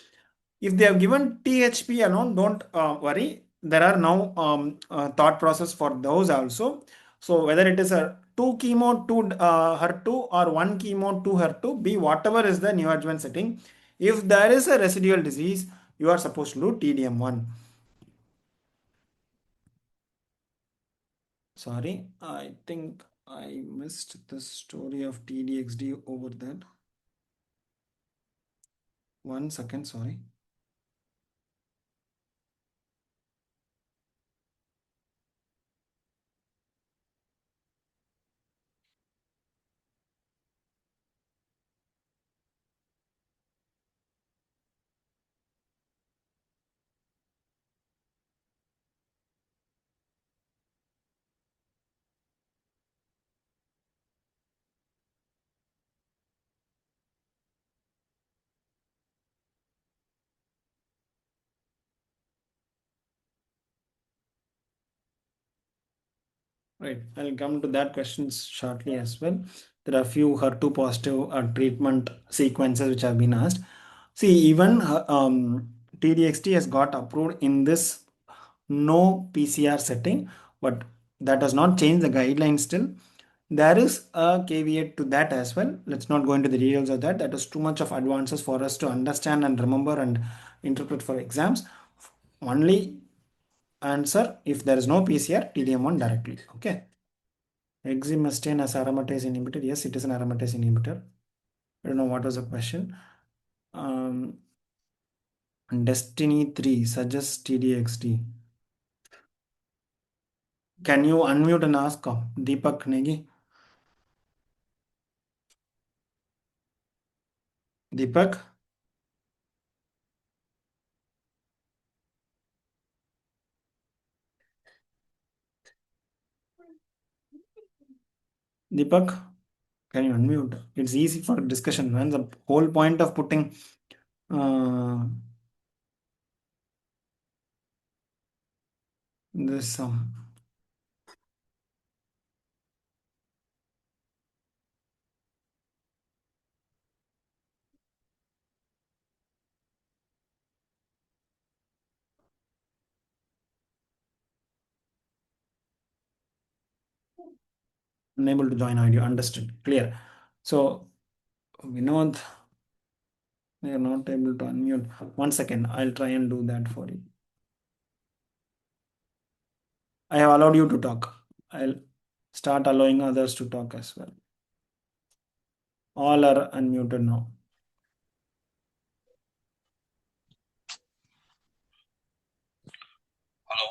If they have given THP alone, don't worry. There are now thought process for those also. So whether it is a 2 chemo, 2 HER2 or 1 chemo, 2 HER2, be whatever is the neoadjuvant setting. If there is a residual disease, you are supposed to do TDM1. Sorry, I think I missed the story of TDXD over that. 1 second, sorry. Right, I'll come to that questions shortly as well. There are a few HER2 positive treatment sequences which have been asked. See, even TDXT has got approved in this no PCR setting, but that does not change the guidelines still. There is a caveat to that as well. Let's not go into the details of that. That is too much of advances for us to understand and remember and interpret for exams. Only answer if there is no PCR, TDM1 directly. Okay. Exemestane as aromatase inhibitor. Yes, it is an aromatase inhibitor. I don't know what was the question. Destiny 3 suggests TDXT. Can you unmute and ask Deepak Negi? Deepak? Deepak? Can you unmute? It's easy for discussion, man. The whole point of putting this unable to join audio. Understood. Clear. So, Vinod, we are not able to unmute. 1 second. I'll try and do that for you. I have allowed you to talk. I'll start allowing others to talk as well. All are unmuted now. Hello.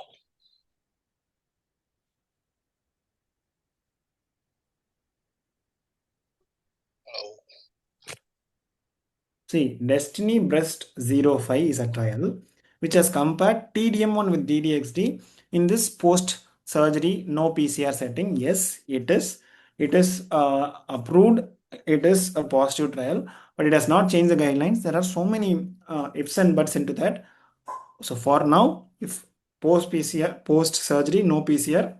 Hello. See, Destiny Breast 05 is a trial which has compared TDM1 with DDXD in this post-surgery no PCR setting. Yes, it is. It is approved. It is a positive trial, but it has not changed the guidelines. There are so many ifs and buts into that. So for now, if post-PCR, post-surgery no PCR,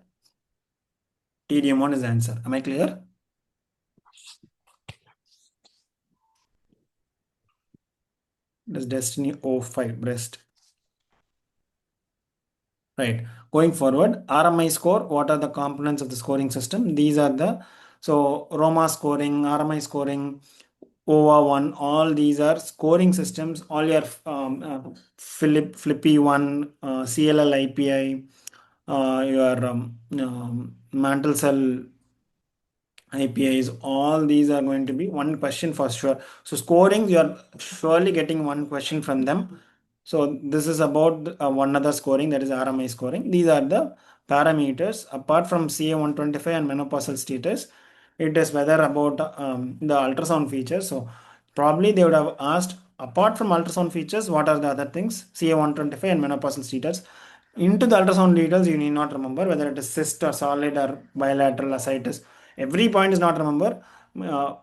TDM1 is the answer. Am I clear? It is Destiny 05 breast. Right. Going forward, RMI score, what are the components of the scoring system? These are the, so Roma scoring, RMI scoring, OVA1, all these are scoring systems. All your Flippy 1, CLL IPI, your mantle cell IPIs, all these are going to be one question for sure. So scoring, you are surely getting one question from them. So this is about one other scoring, that is RMI scoring. These are the parameters apart from CA125 and menopausal status. It is whether about the ultrasound features. So probably they would have asked apart from ultrasound features, what are the other things? CA125 and menopausal status. Into the ultrasound details, you need not remember whether it is cyst or solid or bilateral ascites. Every point is not remember.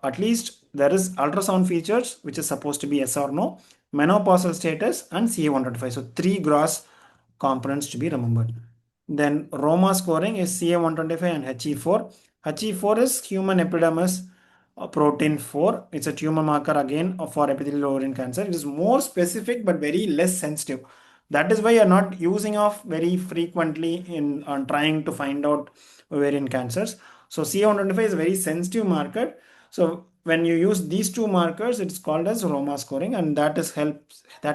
At least there is ultrasound features which is supposed to be yes or no, menopausal status and CA125. So three gross components to be remembered. Then Roma scoring is CA125 and HE4. HE4 is human epidermis protein 4. It's a tumor marker again for epithelial ovarian cancer. It is more specific but very less sensitive. That is why you are not using of very frequently in on trying to find out ovarian cancers. So CA125 is a very sensitive marker. So when you use these two markers, it's called as Roma scoring, and that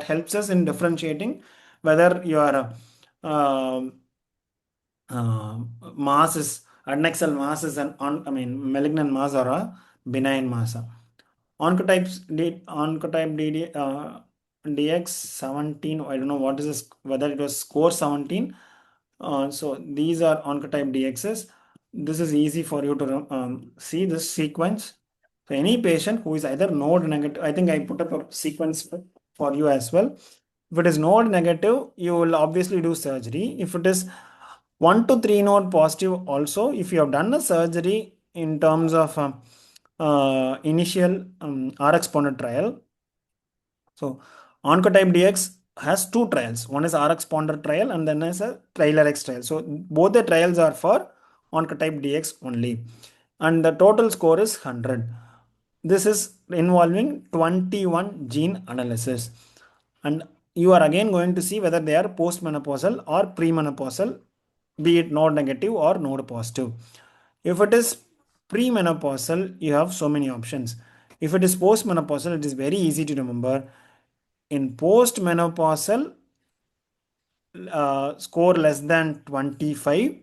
helps us in differentiating whether your uh, mass is adnexal mass is malignant mass or a benign mass. Oncotype DX 17. I don't know what is this, whether it was score 17. So these are oncotype DXs. This is easy for you to see this sequence. So any patient who is either node negative, I think I put up a sequence for you as well. If it is node negative, you will obviously do surgery. If it is 1 to 3 node positive, also, if you have done a surgery in terms of initial RX Ponet trial. So Oncotype DX has two trials. One is RX Ponder trial and then is a Trailer X trial. So both the trials are for Oncotype DX only. And the total score is 100. This is involving 21 gene analysis. And you are again going to see whether they are postmenopausal or premenopausal, be it node negative or node positive. If it is premenopausal, you have so many options. If it is postmenopausal, it is very easy to remember. In postmenopausal, score less than 25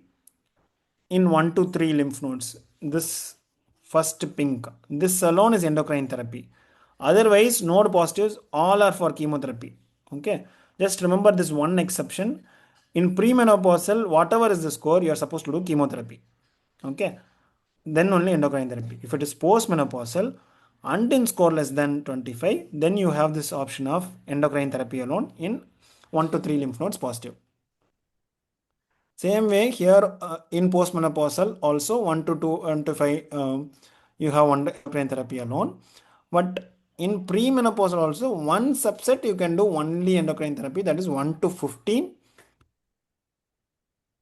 in 1 to 3 lymph nodes. This first pink, this alone is endocrine therapy. Otherwise, node positives all are for chemotherapy. Okay, just remember this one exception. In premenopausal, whatever is the score, you are supposed to do chemotherapy. Okay, then only endocrine therapy. If it is postmenopausal and in score less than 25, then you have this option of endocrine therapy alone in 1 to 3 lymph nodes positive. Same way here in postmenopausal also 1 to 2 1 to 5 you have one endocrine therapy alone. But in premenopausal also one subset you can do only endocrine therapy, that is 1 to 15.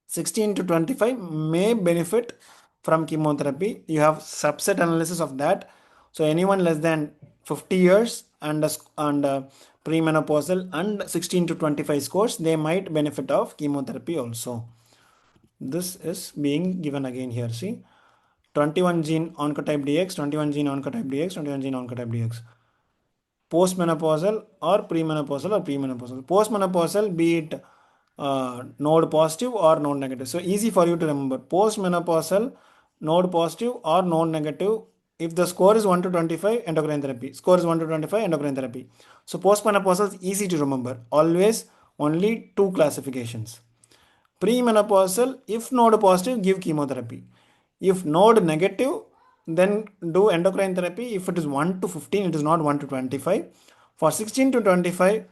16 to 25 may benefit from chemotherapy. You have subset analysis of that. So anyone less than 50 years and premenopausal and 16 to 25 scores, they might benefit of chemotherapy also. This is being given again here. See, 21 gene oncotype DX, 21 gene oncotype DX, 21 gene oncotype DX. Postmenopausal or premenopausal or premenopausal. Postmenopausal, be it node positive or node negative. So easy for you to remember. Postmenopausal, node positive or node negative. If the score is 1 to 25, endocrine therapy. Score is 1 to 25, endocrine therapy. So postmenopausal is easy to remember. Always only two classifications. Premenopausal, if node positive, give chemotherapy. If node negative, then do endocrine therapy. If it is 1 to 15, it is not 1 to 25. For 16 to 25,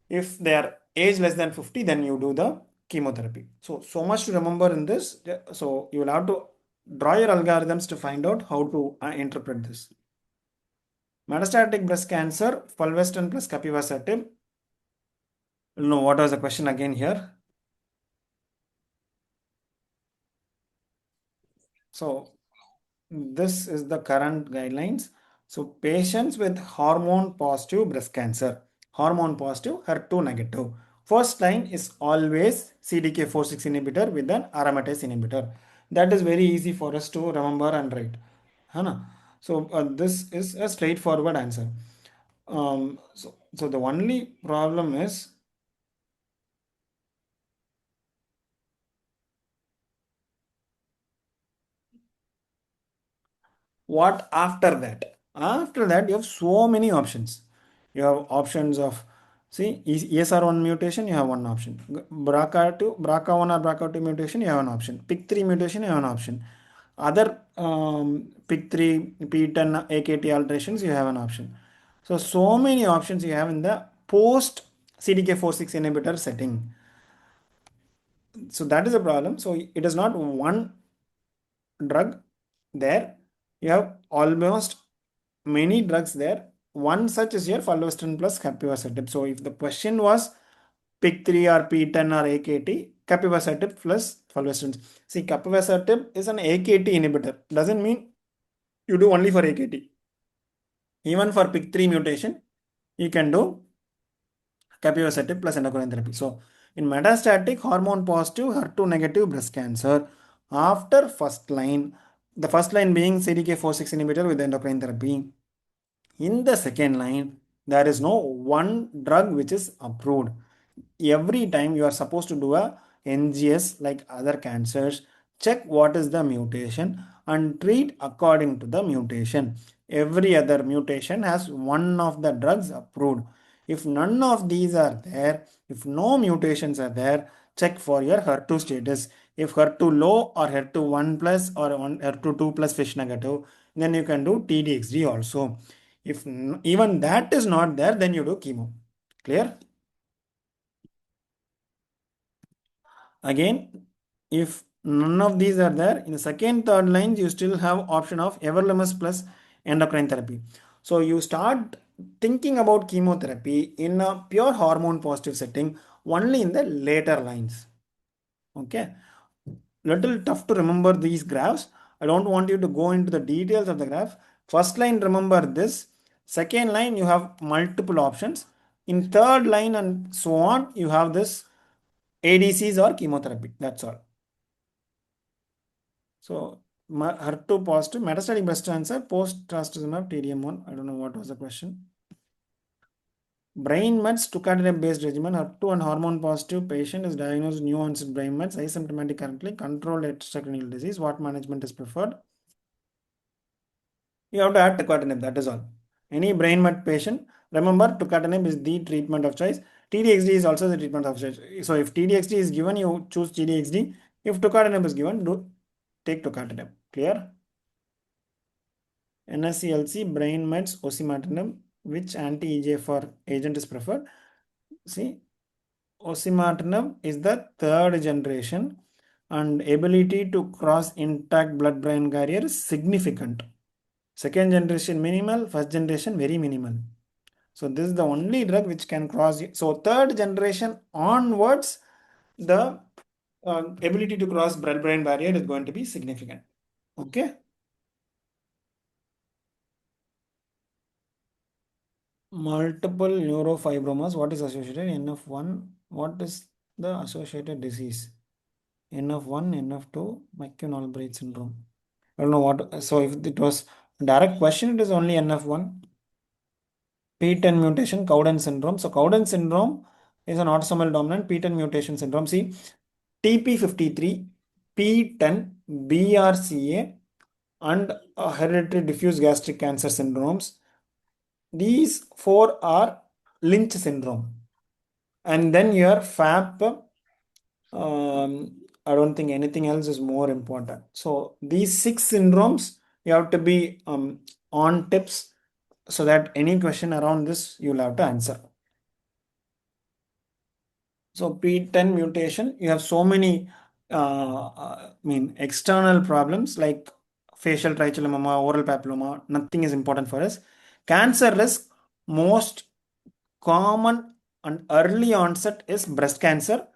if they are age less than 50, then you do the chemotherapy. So much to remember in this. So you will have to draw your algorithms to find out how to interpret this. Metastatic breast cancer, fulvestrant plus capivasertib. No, what was the question again here? So this is the current guidelines. So patients with hormone positive breast cancer, hormone positive, HER2 negative. First line is always CDK4/6 inhibitor with an aromatase inhibitor. That is very easy for us to remember and write. Hana? So this is a straightforward answer. So the only problem is what after that? After that, you have so many options. You have options of See, ESR1 mutation, you have one option. BRCA2, BRCA1 or BRCA2 mutation, you have an option. PIK3 mutation, you have an option. Other PIK3, P10, AKT alterations, you have an option. So many options you have in the post CDK4/6 inhibitor setting. So that is a problem. So it is not one drug there. You have almost many drugs there. One such is here fulvestrant plus capivasertib. So if the question was PIK3 or P10 or AKT, capivasertib plus fulvestrant. See, capivasertib is an AKT inhibitor. Doesn't mean you do only for AKT. Even for PIK3 mutation, you can do capivasertib plus endocrine therapy. So in metastatic hormone positive HER2 negative breast cancer, after first line, the first line being CDK4/6 inhibitor with endocrine therapy. In the second line, there is no one drug which is approved. Every time you are supposed to do a NGS like other cancers, check what is the mutation and treat according to the mutation. Every other mutation has one of the drugs approved. If none of these are there, if no mutations are there, check for your HER2 status. If HER2 low or HER2 1 plus or HER2 2 plus fish negative, then you can do TDXD also. If even that is not there, then you do chemo. Clear? Again, if none of these are there, in the second, third lines, you still have option of everolimus plus endocrine therapy. So you start thinking about chemotherapy in a pure hormone positive setting only in the later lines. Okay. Little tough to remember these graphs. I don't want you to go into the details of the graph. First line, remember this. Second line, you have multiple options. In third line and so on, you have this ADCs or chemotherapy. That's all. So HER2 positive metastatic breast cancer post trastuzumab TDM1. I don't know what was the question. Brain mets tucatinib based regimen. HER2 and hormone positive patient is diagnosed new onset brain mets asymptomatic currently controlled extracranial disease. What management is preferred? You have to add tucatinib. That is all. Any brain met patient, remember tucatinib is the treatment of choice. TDXD is also the treatment of choice. So if TDXD is given, you choose TDXD. If tucatinib is given, take tucatinib. Clear? NSCLC, brain mets, osimertinib. Which anti-EGFR agent is preferred? See, osimertinib is the third generation and ability to cross intact blood-brain barrier is significant. Second generation minimal, first generation very minimal. So this is the only drug which can cross. So third generation onwards, the ability to cross blood-brain barrier is going to be significant. Okay. Multiple neurofibromas. What is associated? NF1. What is the associated disease? NF1, NF2, McCune-Albright syndrome. I don't know what. So if it was direct question, it is only NF1. P10 mutation, Cowden syndrome. So Cowden syndrome is an autosomal dominant P10 mutation syndrome. See, TP53, P10, BRCA, and hereditary diffuse gastric cancer syndromes. These four are Lynch syndrome. And then your FAP, I don't think anything else is more important. So these six syndromes, you have to be on tips so that any question around this, you'll have to answer. So P10 mutation, you have so many, external problems like facial tricholamoma, oral papilloma, nothing is important for us. Cancer risk, most common and early onset is breast cancer,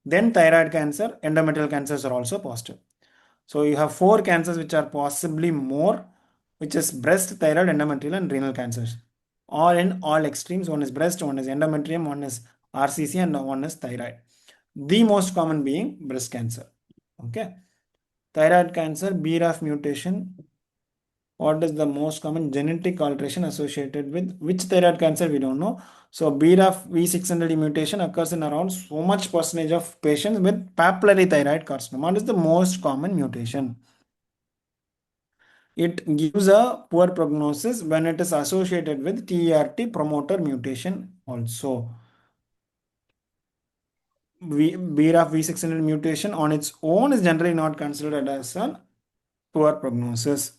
then thyroid cancer, endometrial cancers are also positive. So you have four cancers which are possibly more, which is breast, thyroid, endometrial, and renal cancers. All in all extremes. One is breast, one is endometrium, one is RCC, and one is thyroid. The most common being breast cancer. Okay. Thyroid cancer, BRAF mutation. What is the most common genetic alteration associated with which thyroid cancer? We don't know. So BRAF V600E mutation occurs in around so much percentage of patients with papillary thyroid carcinoma. What is the most common mutation? It gives a poor prognosis when it is associated with TRT promoter mutation also. BRAF V600 mutation on its own is generally not considered as a poor prognosis.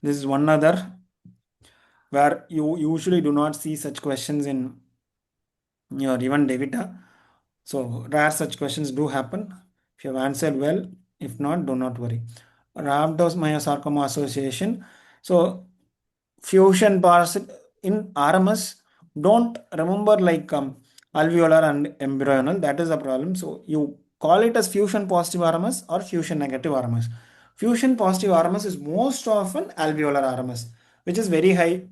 This is one other where you usually do not see such questions in your even data. So rare such questions do happen. If you have answered well, if not, do not worry. Rhabdomyosarcoma association. So fusion parts in RMS, don't remember like alveolar and embryonal. That is a problem. So you call it as fusion positive RMS or fusion negative RMS. Fusion positive RMS is most often alveolar RMS, which is very high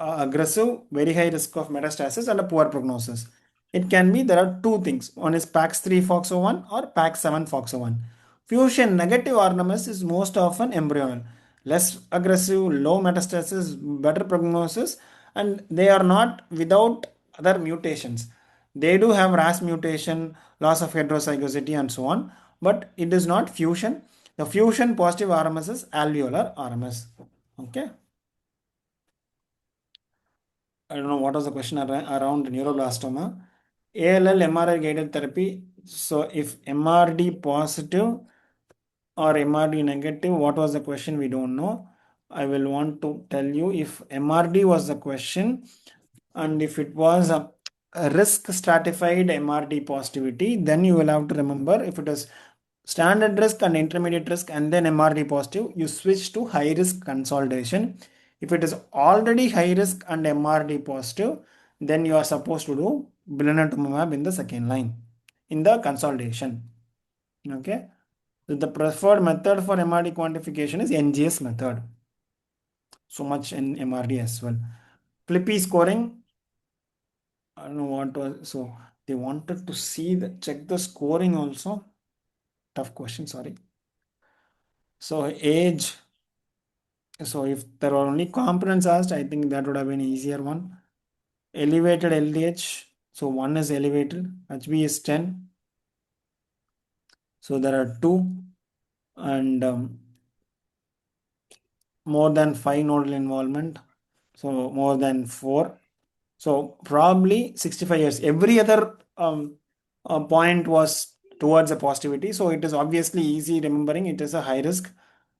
aggressive, very high risk of metastasis and a poor prognosis. It can be there are two things. One is PAX3 FOXO1 or PAX7 FOXO1. Fusion negative RMS is most often embryonal, less aggressive, low metastasis, better prognosis, and they are not without other mutations. They do have RAS mutation, loss of heterozygosity, and so on, but it is not fusion. The fusion positive RMS is alveolar RMS. Okay. I don't know what was the question around neuroblastoma. ALL MRI guided therapy. So if MRD positive or MRD negative, what was the question? We don't know. I will want to tell you if MRD was the question and if it was a risk stratified MRD positivity, then you will have to remember if it is standard risk and intermediate risk and then MRD positive, you switch to high risk consolidation. If it is already high risk and MRD positive, then you are supposed to do blinatumomab in the second line in the consolidation. Okay. So the preferred method for MRD quantification is NGS method. So much in MRD as well. Flippy scoring. I don't know what was, so they wanted to see the check the scoring also. Tough question, sorry. So age. So if there were only components asked, I think that would have been an easier one. Elevated LDH. So one is elevated. HB is 10. So there are two. And more than 5 nodal involvement. So more than 4. So probably 65 years. Every other point was towards a positivity. So it is obviously easy remembering it is a high risk.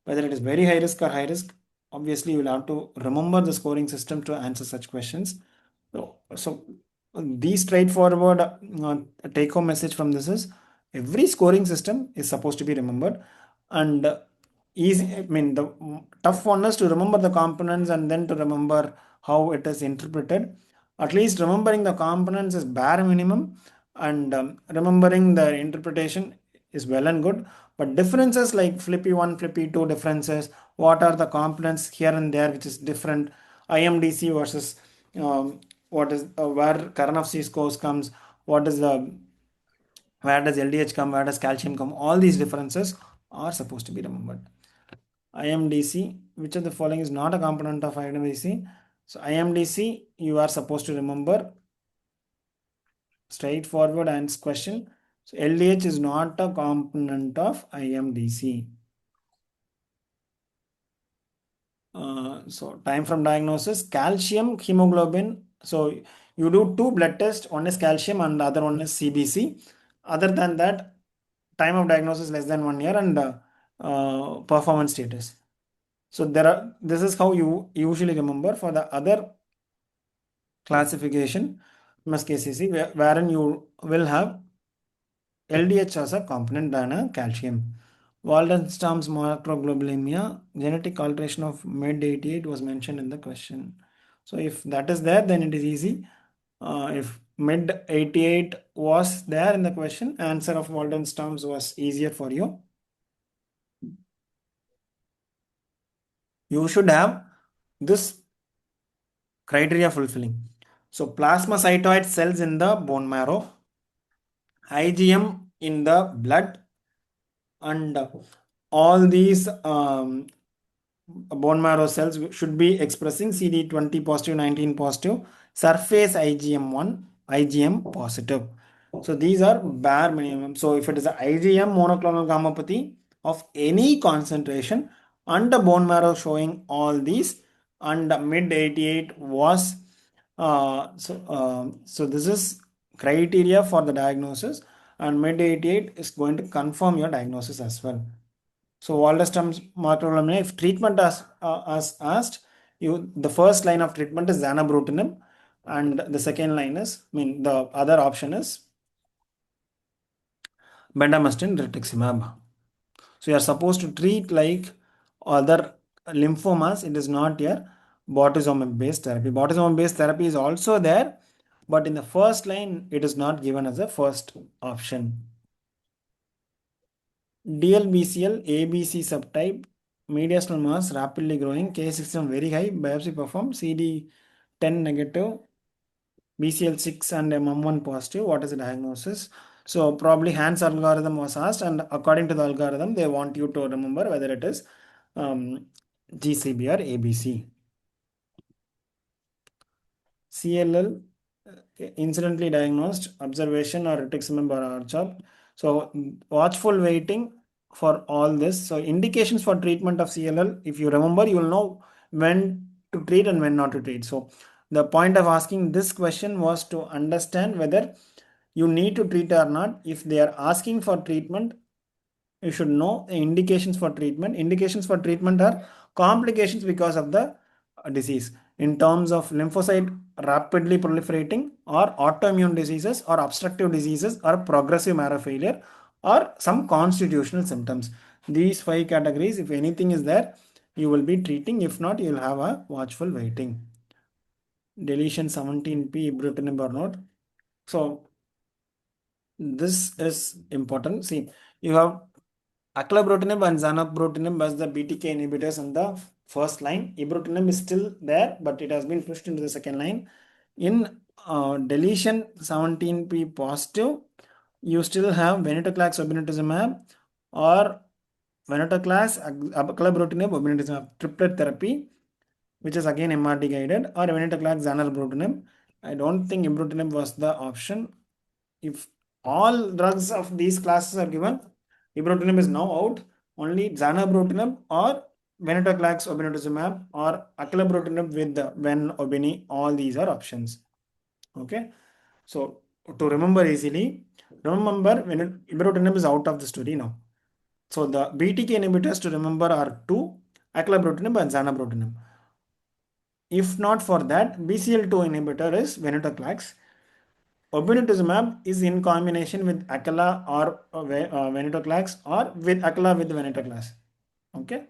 Whether it is very high risk or high risk, obviously you will have to remember the scoring system to answer such questions. So the straightforward take home message from this is every scoring system is supposed to be remembered and easy. I mean, the tough one is to remember the components and then to remember how it is interpreted. At least remembering the components is bare minimum and remembering the interpretation is well and good. But differences like flippy 1, flippy 2 differences, what are the components here and there which is different, IMDC versus what is where Karnofsky scores comes, what is the where does LDH come, where does calcium come, all these differences are supposed to be remembered. IMDC, which of the following is not a component of IMDC? So IMDC, you are supposed to remember straightforward answer question. So LDH is not a component of IMDC. So time from diagnosis, calcium, hemoglobin. So you do two blood tests, one is calcium and the other one is CBC. Other than that, time of diagnosis less than 1 year and performance status. So this is how you usually remember. For the other classification, MSKCC, wherein you will have LDH as a component than a calcium. Waldenstrom's macroglobulinemia, genetic alteration of mid-88 was mentioned in the question. So if that is there, then it is easy. If mid-88 was there in the question, answer of Waldenstrom's was easier for you. You should have this criteria fulfilling. So plasmacytoid cells in the bone marrow, IgM in the blood, and all these bone marrow cells should be expressing CD20 positive, 19 positive, surface IgM1, IgM positive. So these are bare minimum. So if it is a IgM monoclonal gammopathy of any concentration and the bone marrow showing all these and mid 88 was so this is criteria for the diagnosis, and mid 88 is going to confirm your diagnosis as well. So Waldenstrom's macroglobulinemia, if treatment as asked, the first line of treatment is zanubrutinib, and the second line is, the other option is bendamustine rituximab. So you are supposed to treat like other lymphomas. It is not your bortezomib based therapy. Bortezomib based therapy is also there, but in the first line, it is not given as a first option. DLBCL ABC subtype, mediastinal mass rapidly growing, K16 very high, biopsy performed, CD10 negative, BCL6 and MM1 positive. What is the diagnosis? So probably Hans algorithm was asked, and according to the algorithm, they want you to remember whether it is GCB or ABC. CLL, incidentally diagnosed, observation or rituximab or R-CHOP. So watchful waiting for all this. So indications for treatment of CLL, if you remember, you will know when to treat and when not to treat. So the point of asking this question was to understand whether you need to treat or not. If they are asking for treatment, you should know the indications for treatment. Indications for treatment are complications because of the disease in terms of lymphocyte rapidly proliferating, or autoimmune diseases, or obstructive diseases, or progressive marrow failure, or some constitutional symptoms. These 5 categories, if anything is there, you will be treating. If not, you will have a watchful waiting. Deletion 17p, ibrutinib or not. So this is important. See, you have acalabrutinib and zanubrutinib as the BTK inhibitors in the first line. Ibrutinib is still there, but it has been pushed into the second line. In deletion 17p positive, you still have venetoclax obinutuzumab or venetoclax acalabrutinib obinutuzumab triplet therapy, which is again MRD guided, or venetoclax zanubrutinib. I don't think ibrutinib was the option. If all drugs of these classes are given, ibrutinib is now out. Only zanubrutinib or venetoclax obinutuzumab or acalabrutinib with the ven obini, all these are options. Okay, so to remember easily, remember when ibrutinib is out of the story now. So the BTK inhibitors to remember are 2, acalabrutinib and zanubrutinib. If not for that, BCL2 inhibitor is venetoclax. Obinutuzumab is in combination with acala or venetoclax, or with acala with venetoclax. Okay.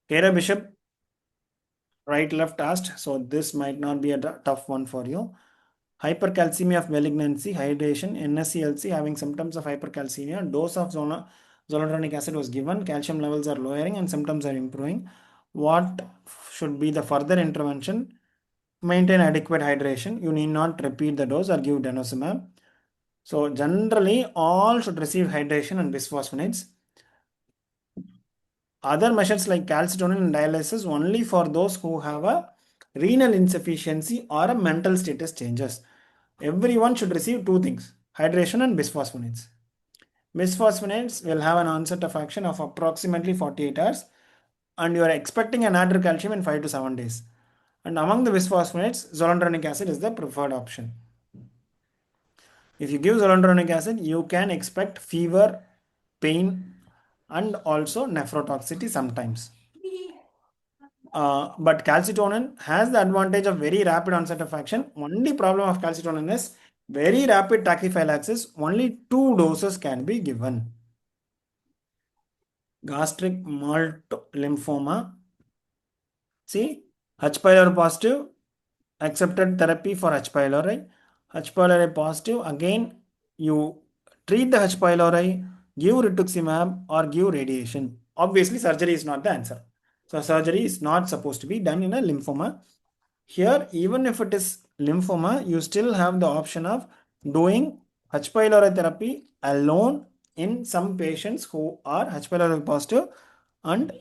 Kara Bishop, right left asked, so this might not be a tough one for you. Hypercalcemia of malignancy, hydration, NSCLC having symptoms of hypercalcemia, dose of zoledronic acid was given, calcium levels are lowering and symptoms are improving. What should be the further intervention? Maintain adequate hydration. You need not repeat the dose or give denosumab. So generally, all should receive hydration and bisphosphonates. Other measures like calcitonin and dialysis only for those who have a renal insufficiency or a mental status changes. Everyone should receive 2 things: hydration and bisphosphonates. Bisphosphonates will have an onset of action of approximately 48 hours, and you are expecting an natrium calcium in 5 to 7 days. And among the bisphosphonates, zoledronic acid is the preferred option. If you give zoledronic acid, you can expect fever, pain, and also nephrotoxicity sometimes. But calcitonin has the advantage of very rapid onset of action. Only problem of calcitonin is very rapid tachyphylaxis. Only 2 doses can be given. Gastric malt lymphoma. See, H. pylori positive, accepted therapy for H. pylori. H. pylori positive, again, you treat the H. pylori, give rituximab or give radiation. Obviously, surgery is not the answer. So surgery is not supposed to be done in a lymphoma. Here, even if it is lymphoma, you still have the option of doing H. pylori therapy alone in some patients who are H. pylori positive and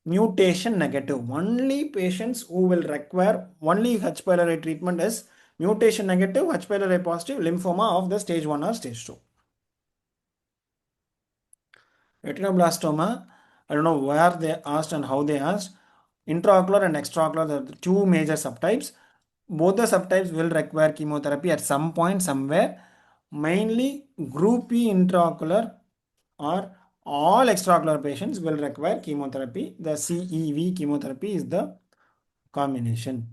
mutation negative. Only patients who will require only H. pylori treatment is mutation negative, H. pylori positive lymphoma of the stage 1 or stage 2. Retinoblastoma, I don't know where they asked and how they asked. Intraocular and extraocular are the 2 major subtypes. both the subtypes will require chemotherapy at some point somewhere. Mainly group E intraocular or all extraocular patients will require chemotherapy. The CEV chemotherapy is the combination.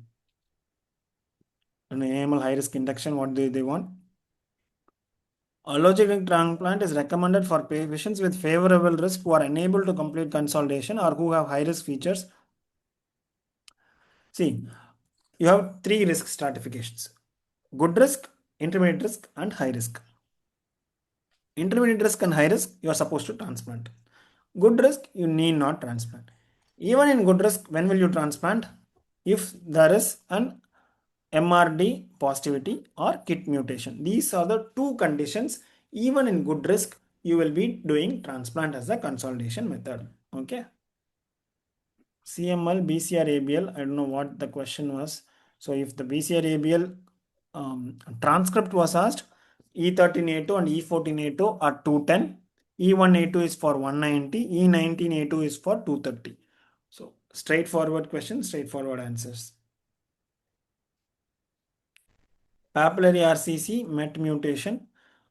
An AML high risk induction, what do they want? Urological transplant is recommended for patients with favorable risk who are unable to complete consolidation or who have high risk features. See, you have three risk stratifications: good risk, intermediate risk, and high risk. Intermediate risk and high risk, you are supposed to transplant. Good risk, you need not transplant. Even in good risk, when will you transplant? If there is an MRD positivity or KIT mutation. These are the two conditions. Even in good risk, you will be doing transplant as a consolidation method. Okay. CML, BCR, ABL, I don't know what the question was. So if the BCR, ABL transcript was asked, E13A2 and E14A2 are 210. E1A2 is for 190. E19A2 is for 230. So straightforward question, straightforward answers. Papillary RCC, MET mutation.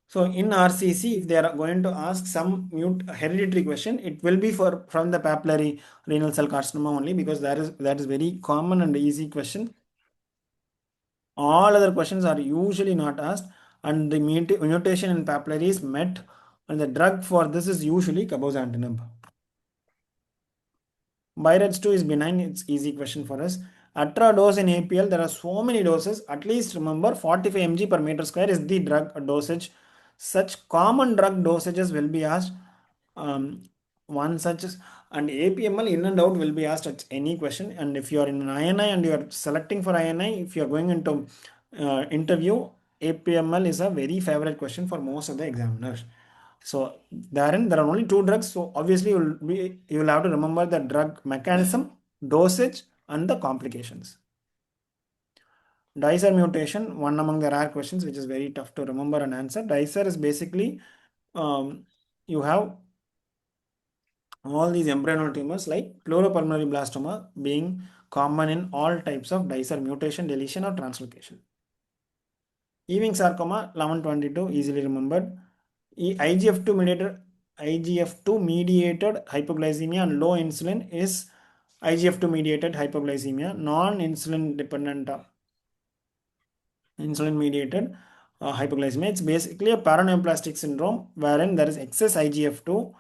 So in RCC, if they are going to ask some hereditary question, it will be from the papillary renal cell carcinoma only, because that is very common and easy question. All other questions are usually not asked, and the mutation in papillary is MET, and the drug for this is usually cabozantinib. Biretz 2 is benign, it's easy question for us. Atra dose in APL, there are so many doses. At least remember 45 mg per meter square is the drug dosage. Such common drug dosages will be asked. One such as, and APML in and out will be asked at any question. And if you are in an INI and you are selecting for INI, if you are going into interview, APML is a very favorite question for most of the examiners. So therein there are only two drugs. So obviously you will have to remember the drug mechanism, dosage, and the complications. Dicer mutation, one among the rare questions which is very tough to remember and answer. Dicer is basically you have all these embryonal tumors like pleuropulmonary blastoma being common in all types of Dicer mutation, deletion, or translocation. Ewing sarcoma 1122 easily remembered. IGF2 mediated hypoglycemia and low insulin is IGF2 mediated hypoglycemia. Non-insulin dependent insulin mediated hypoglycemia. It's basically a paraneoplastic syndrome wherein there is excess IGF2,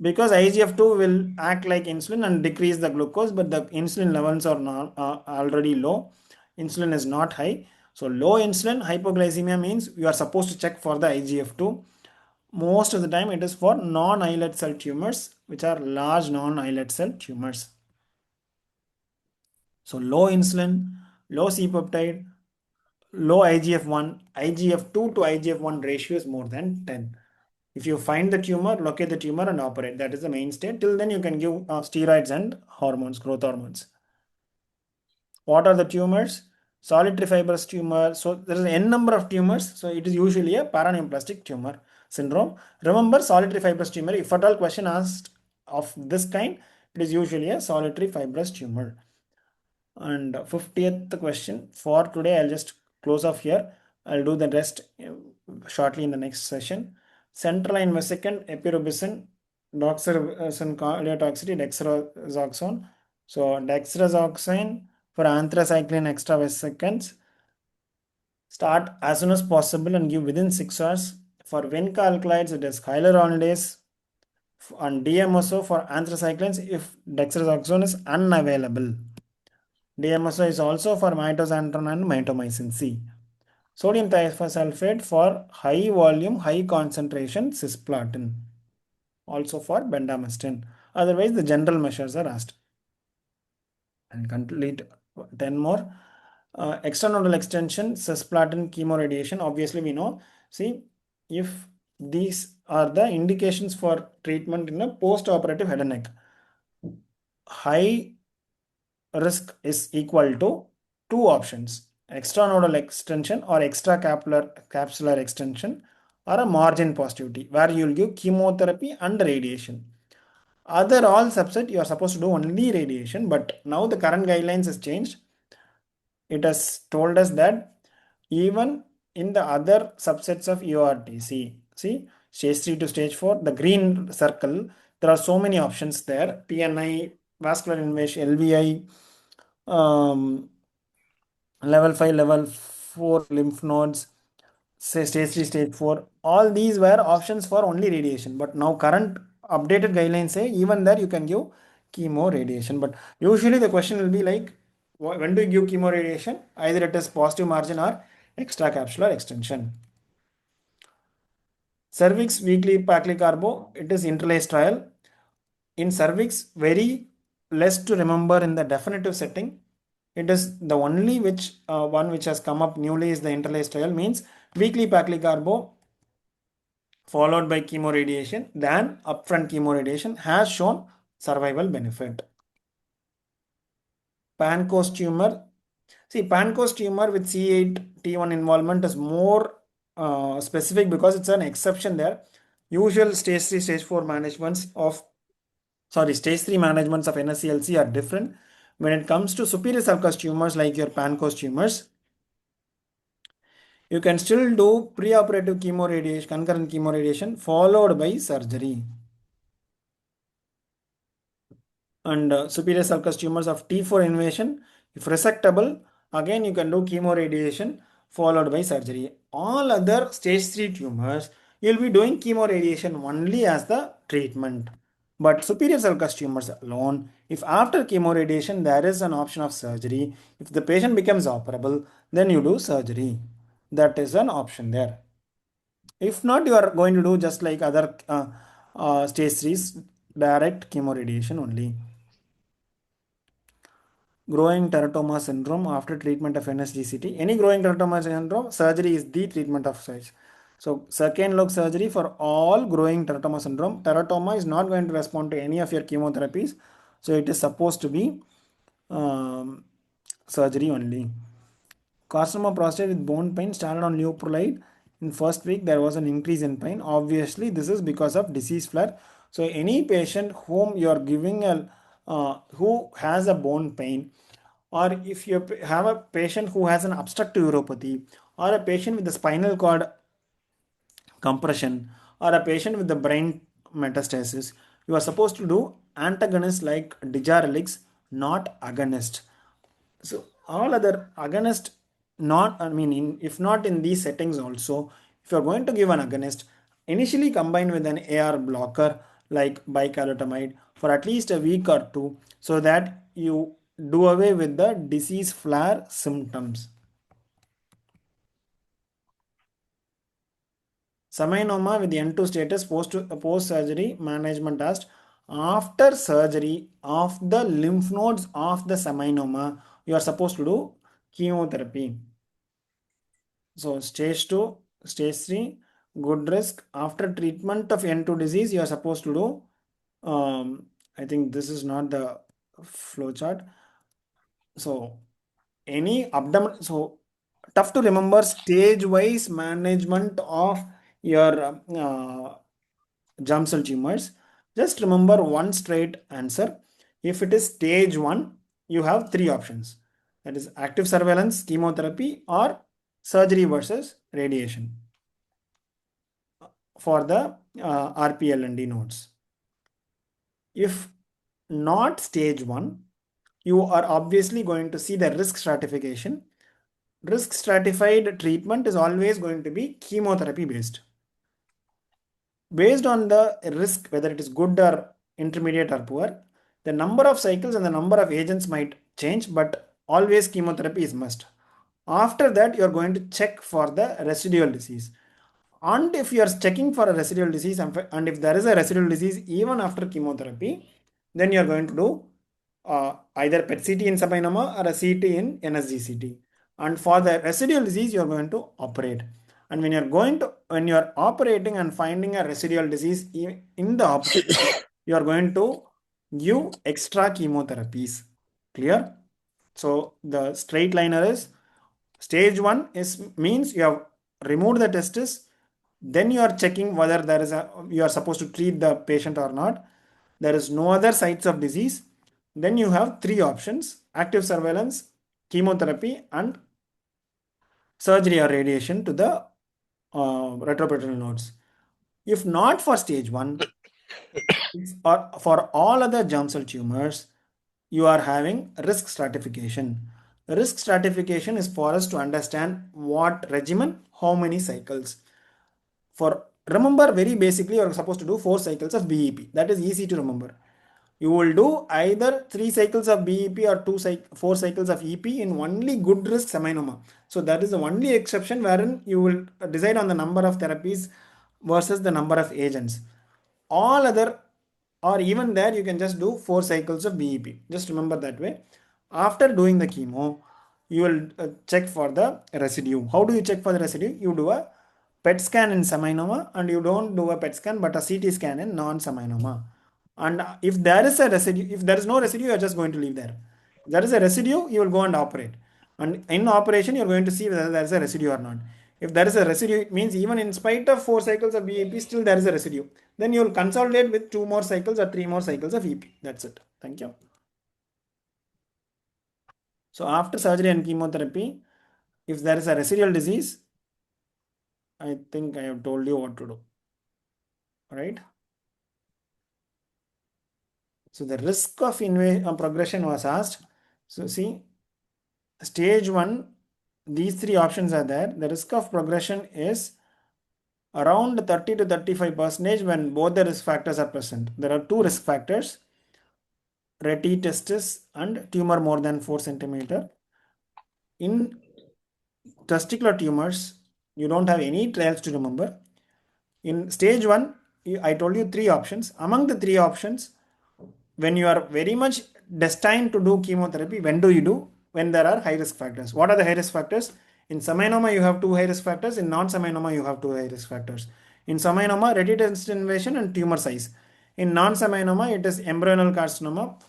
because IGF2 will act like insulin and decrease the glucose, but the insulin levels are not already low. Insulin is not high. So low insulin hypoglycemia means you are supposed to check for the IGF2. Most of the time it is for non-islet cell tumors, which are large non-islet cell tumors. So low insulin, low C-peptide, low IGF-1, IGF-2 to IGF-1 ratio is more than 10. If you find the tumor, locate the tumor and operate. That is the mainstay. Till then you can give steroids and hormones, growth hormones. What are the tumors? Solitary fibrous tumor. So there is an n number of tumors. So it is usually a paraneoplastic tumor syndrome. Remember, solitary fibrous tumor, if at all question asked of this kind, it is usually a solitary fibrous tumor. And 50th question for today, I'll just close off here. I'll do the rest shortly in the next session. Central line vesicant, epirubicin, doxorubicin cardiotoxicity, dexrazoxone. So dexrazoxane for anthracycline extra vesicants. Start as soon as possible and give within 6 hours. For Vinca alkalides, it is hyaluronidase, and DMSO for anthracyclines if dexrazoxane is unavailable. DMSO is also for mitoxantrone and mitomycin C. Sodium thiosulfate for high volume, high concentration cisplatin. Also for bendamustine. Otherwise, the general measures are asked. And complete 10 more. Extranodal extension, cisplatin, chemoradiation. Obviously, we know. See, if these are the indications for treatment in a post-operative head and neck, high risk is equal to two options: extranodal extension or extracapsular extension, or a margin positivity where you will give chemotherapy and radiation. Other all subset you are supposed to do only radiation, but now the current guidelines has changed. it has told us that even in the other subsets of URTC, see, stage 3 to stage 4, the green circle, there are so many options there. PNI, vascular invasion, LVI, level 5, level 4 lymph nodes, say stage 3, stage 4. All these were options for only radiation. But now current updated guidelines say even there you can give chemo radiation. But usually the question will be like, when do you give chemo radiation? Either it is positive margin or extracapsular extension. Cervix weekly paclitacarbo, it is interlaced trial. In cervix, very less to remember in the definitive setting. It is the only one which has come up newly is the interlaced trial, means weekly paclitacarbo followed by chemoradiation, then upfront chemoradiation has shown survival benefit. Pancreas tumor. See, pancreas tumor with C8T1 involvement is more specific because it's an exception there. Usual stage 3, stage 4 managements of, stage 3 managements of NSCLC are different. When it comes to superior sulcus tumors like your pancreas tumors, you can still do preoperative chemoradiation, concurrent chemoradiation followed by surgery. And superior sulcus tumors of T4 invasion, if resectable, again you can do chemoradiation followed by surgery. All other stage 3 tumors, you'll be doing chemoradiation only as the treatment. But superior sulcus tumors alone, if after chemoradiation there is an option of surgery, if the patient becomes operable, then you do surgery. That is an option there. If not, you are going to do just like other stage 3s, direct chemoradiation only. Growing teratoma syndrome after treatment of NSGCT. Any growing teratoma syndrome, surgery is the treatment of size. So second look surgery for all growing teratoma syndrome. Teratoma is not going to respond to any of your chemotherapies. So it is supposed to be surgery only. Carcinoma prostate with bone pain started on leuprolide. In first week, there was an increase in pain. Obviously, this is because of disease flare. So any patient whom you are giving who has a bone pain, or if you have a patient who has an obstructive uropathy, or a patient with a spinal cord compression, or a patient with the brain metastasis, you are supposed to do antagonist like dijarelix, not agonist. So all other agonist, not, I mean, if not in these settings also, if you're going to give an agonist, initially combine with an AR blocker like bicalutamide for at least a week or two, so that you do away with the disease flare symptoms. Seminoma with N2 status post-surgery management asked. After surgery of the lymph nodes of the seminoma, you are supposed to do chemotherapy. So stage 2, stage 3, good risk. After treatment of N2 disease, you are supposed to do, I think this is not the flow chart. So any abdomen, so tough to remember stage wise management of your germ cell tumors. Just remember one straight answer. If it is stage 1, you have 3 options. That is active surveillance, chemotherapy, or surgery versus radiation for the RPLND nodes. If not stage 1, you are obviously going to see the risk stratification. Risk stratified treatment is always going to be chemotherapy based. Based on the risk, whether it is good or intermediate or poor, the number of cycles and the number of agents might change, but always chemotherapy is must. After that, you are going to check for the residual disease. And if you are checking for a residual disease, and if there is a residual disease even after chemotherapy, then you are going to do either PET-CT in seminoma or a CT in NSGCT. And for the residual disease, you are going to operate. And when you are operating and finding a residual disease in the operation, you are going to give extra chemotherapies. Clear? So the straight liner is stage 1 means you have removed the testis, then you are checking whether you are supposed to treat the patient or not. There is no other sites of disease. Then you have 3 options: active surveillance, chemotherapy and surgery or radiation to the retroperitoneal nodes. If not for stage 1, or for all other germ cell tumors, you are having risk stratification. Risk stratification is for us to understand what regimen, how many cycles. For remember, very basically, you are supposed to do 4 cycles of BEP. That is easy to remember. You will do either 3 cycles of BEP or 4 cycles of EP in only good risk seminoma. So that is the only exception wherein you will decide on the number of therapies versus the number of agents. All other, or even there, you can just do 4 cycles of BEP. Just remember that way. After doing the chemo, you will check for the residue. How do you check for the residue? You do a PET scan in seminoma, and you don't do a PET scan but a CT scan in non-seminoma. And if there is a residue, if there is no residue, you are just going to leave there. If there is a residue, you will go and operate. And in operation, you are going to see whether there is a residue or not. If there is a residue, it means even in spite of 4 cycles of BEP, still there is a residue. Then you will consolidate with 2 more cycles or 3 more cycles of EP. That's it. Thank you. So after surgery and chemotherapy, if there is a residual disease, I think I have told you what to do. Right? So the risk of progression was asked. So see, stage 1, these 3 options are there. The risk of progression is around 30 to 35% when both the risk factors are present. There are 2 risk factors, reti testis and tumor more than 4 centimeter. In testicular tumors, you don't have any trials to remember. In stage 1, I told you 3 options. Among the 3 options, when you are very much destined to do chemotherapy, when do you do? When there are high risk factors. What are the high risk factors? In seminoma, you have 2 high risk factors. In non-seminoma, you have 2 high risk factors. In seminoma, reticular invasion and tumor size. In non-seminoma, it is embryonal carcinoma.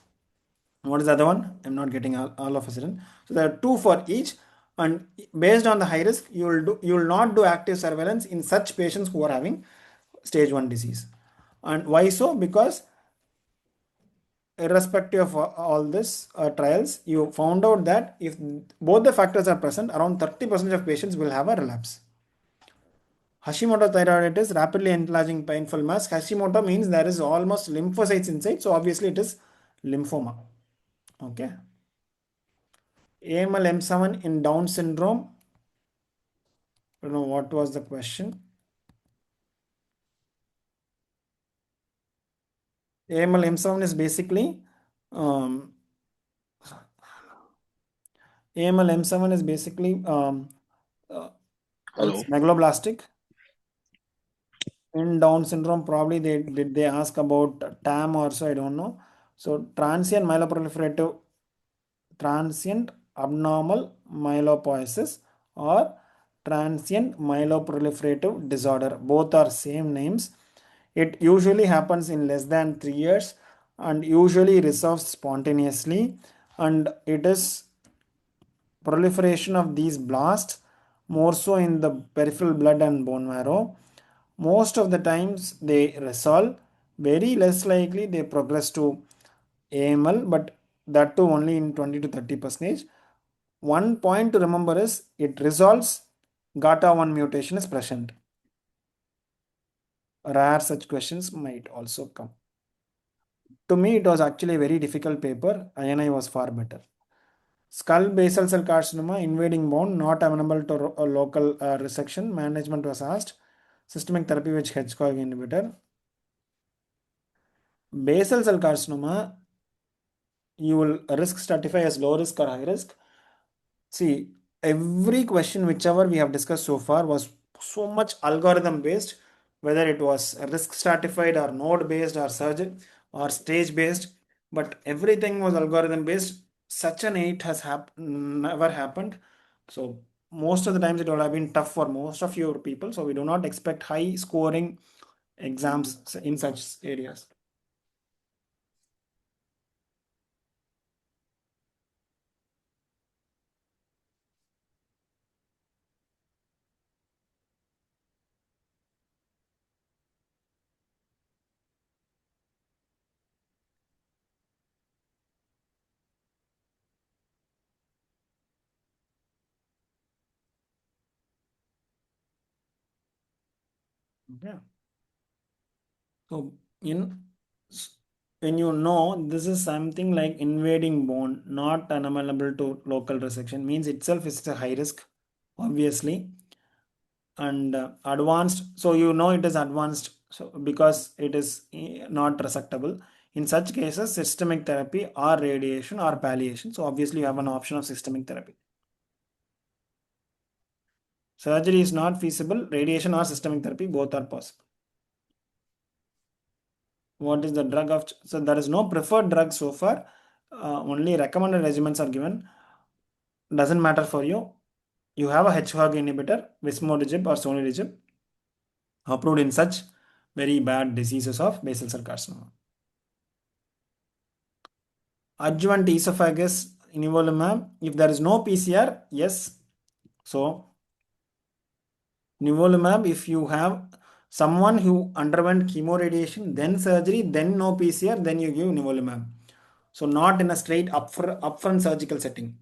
What is the other one? I'm not getting all of a sudden. So there are 2 for each, and based on the high risk, you will not do active surveillance in such patients who are having stage 1 disease. And why so? Because irrespective of all this trials, you found out that if both the factors are present, around 30% of patients will have a relapse. Hashimoto thyroiditis, rapidly enlarging painful mass. Hashimoto means there is almost lymphocytes inside, so obviously it is lymphoma. Okay. AML M7 in Down syndrome. I don't know what was the question. AML M7 is basically AML M7 is basically Hello. it's megaloblastic. In Down syndrome, probably they ask about TAM also, I don't know. So transient abnormal myelopoiesis or transient myeloproliferative disorder. Both are same names. It usually happens in less than 3 years and usually resolves spontaneously, and it is proliferation of these blasts more so in the peripheral blood and bone marrow. Most of the times they resolve, very less likely they progress to AML, but that too only in 20 to 30%. One point to remember is it resolves, GATA1 mutation is present. Rare such questions might also come. To me, it was actually a very difficult paper. INI was far better. Skull basal cell carcinoma, invading bone, not amenable to local resection. Management was asked. Systemic therapy with Hedgehog inhibitor. Basal cell carcinoma, you will risk stratify as low risk or high risk. See, every question whichever we have discussed so far was so much algorithm based, whether it was risk stratified or node based or surgeon or stage based, but everything was algorithm based. Such an 8 has never happened. So most of the times it will have been tough for most of your people. So we do not expect high scoring exams in such areas. Okay. So in when you know this is something like invading bone, not amenable to local resection, means itself is a high risk, obviously, and advanced. So you know it is advanced. So because it is not resectable. In such cases, systemic therapy or radiation or palliation. So obviously you have an option of systemic therapy. Surgery is not feasible. Radiation or systemic therapy, both are possible. What is the drug of so there is no preferred drug so far, only recommended regimens are given. Doesn't matter for you. You have a HVAG inhibitor, vismodegib or sonidegib, approved in such very bad diseases of basal cell carcinoma. Adjuvant esophagus nivolumab, if there is no PCR, yes. So nivolumab, if you have someone who underwent chemoradiation, then surgery, then no PCR, then you give nivolumab. So not in a straight upfront surgical setting.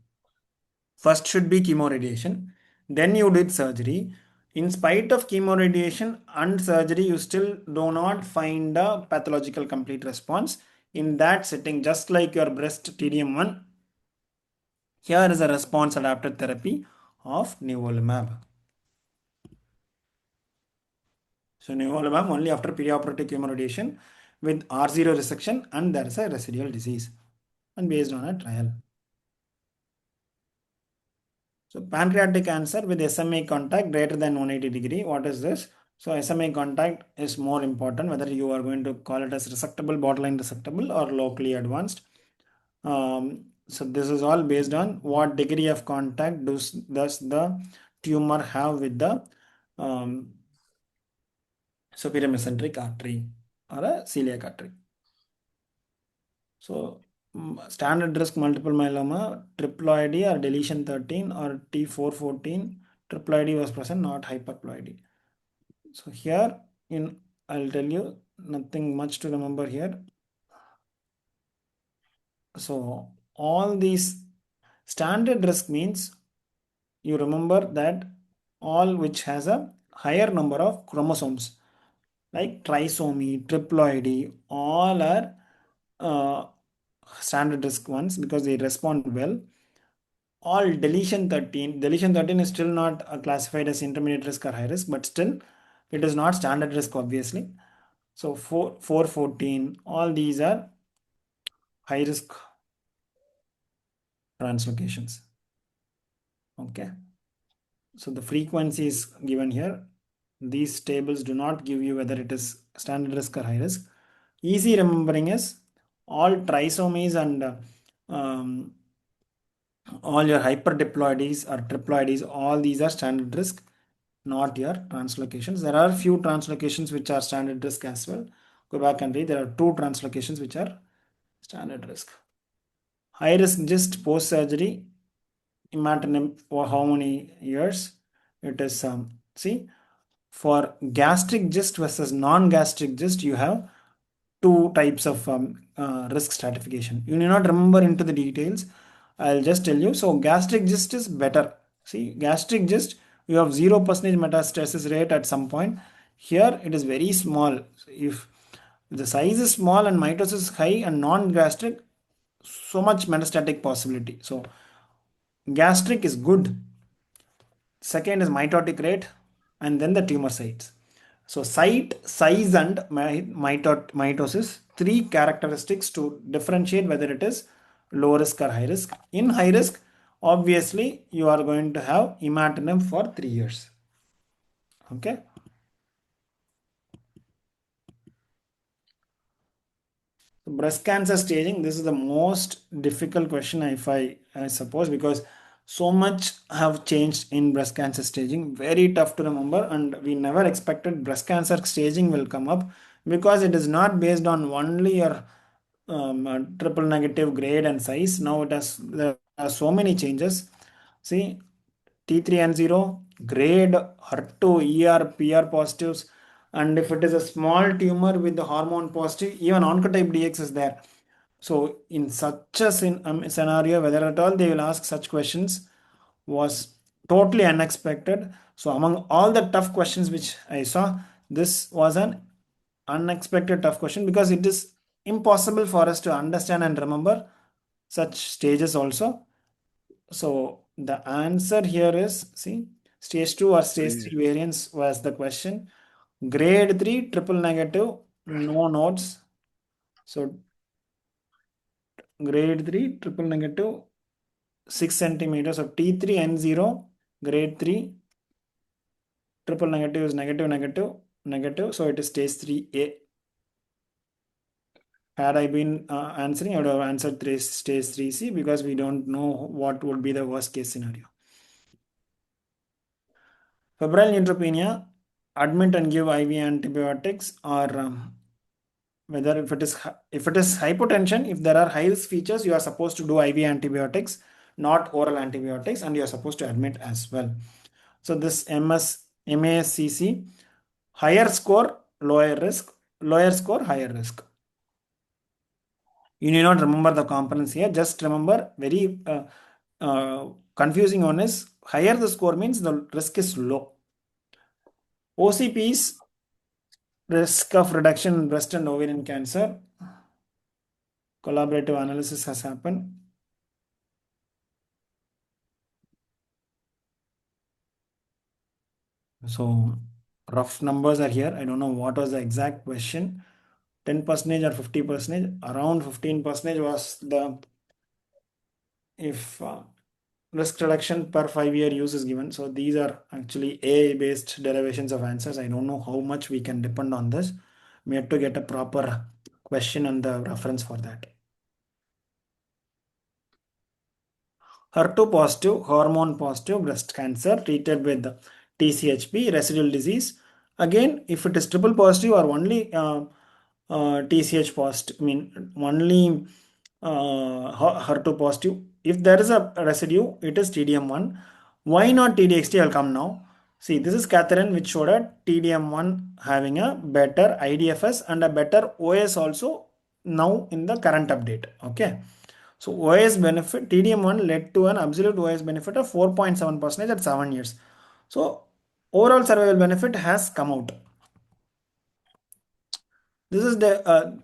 First should be chemoradiation, then you did surgery. In spite of chemoradiation and surgery, you still do not find a pathological complete response. In that setting, just like your breast TDM1, here is a response adapted therapy of nivolumab. So nivolumab only after perioperative chemoradiation with R0 resection, and there is a residual disease, and based on a trial. So pancreatic cancer with SMA contact greater than 180 degree. What is this? So SMA contact is more important, whether you are going to call it as resectable, borderline resectable, or locally advanced. So this is all based on what degree of contact does the tumor have with the superior mesenteric artery or a celiac artery. So standard risk multiple myeloma, triploidy or deletion 13 or T414, triploidy was present, not hyperploidy. So here I'll tell you nothing much to remember here. So all these standard risk means you remember that all which has a higher number of chromosomes like trisomy, triploidy, all are uh, standard risk ones because they respond well. All deletion 13 is still not classified as intermediate risk or high risk, but still it is not standard risk, obviously. So 414, all these are high risk translocations. Okay. So the frequency is given here. These tables do not give you whether it is standard risk or high risk. Easy remembering is all trisomies and all your hyperdiploides or triploides, all these are standard risk, not your translocations. There are few translocations which are standard risk as well. Go back and read. There are two translocations which are standard risk. High risk just post surgery, imatinib for how many years? It is see, for gastric gist versus non-gastric gist, you have two types of risk stratification. You need not remember into the details. I'll just tell you. So gastric gist is better. See, gastric gist, you have 0% metastasis rate at some point. Here it is very small. If the size is small and mitosis is high and non-gastric, so much metastatic possibility. So gastric is good. Second is mitotic rate, and then the tumor sites. So site, size, and mitosis, three characteristics to differentiate whether it is low risk or high risk. In high risk, obviously you are going to have imatinib for 3 years. Okay. So breast cancer staging, this is the most difficult question I suppose, because so much have changed in breast cancer staging. Very tough to remember, and we never expected breast cancer staging will come up because it is not based on only your triple negative grade and size. Now there are so many changes. See, T3N0, grade, HER2, ER, PR positives, and if it is a small tumor with the hormone positive, even oncotype DX is there. So in such a scenario, whether at all they will ask such questions was totally unexpected. So among all the tough questions which I saw, This was an unexpected tough question because it is impossible for us to understand and remember such stages also. So the answer here is, see, stage 2 or stage 3 variance was the question. Grade 3 triple negative, no nodes. So grade 3 triple negative 6 centimeters. So T3N0 grade 3 triple negative is negative negative negative. So it is stage 3A. Had I been answering, I would have answered stage 3C because we don't know what would be the worst case scenario. Febrile neutropenia, admit and give IV antibiotics, or whether if it is hypotension, if there are high risk features, you are supposed to do IV antibiotics, not oral antibiotics, and you are supposed to admit as well. So this MASCC, higher score, lower risk, lower score, higher risk. You need not remember the components here. Just remember very confusing one is higher the score means the risk is low. OCPs, risk of reduction in breast and ovarian cancer. Collaborative analysis has happened. So rough numbers are here. I don't know what was the exact question. 10% or 50%. Around 15% was the if risk reduction per 5-year use is given. So these are actually AI based derivations of answers. I don't know how much we can depend on this. We have to get a proper question and the reference for that. HER2 positive, hormone positive breast cancer treated with TCHP, residual disease. Again, if it is triple positive or only TCH positive, I mean only HER2 positive. If there is a residue, it is TDM1. Why not TDXT? I'll come now. See, this is Catherine, which showed a TDM1 having a better IDFS and a better OS also now in the current update. Okay. So OS benefit, TDM1 led to an absolute OS benefit of 4.7% at 7 years. So overall survival benefit has come out. This is the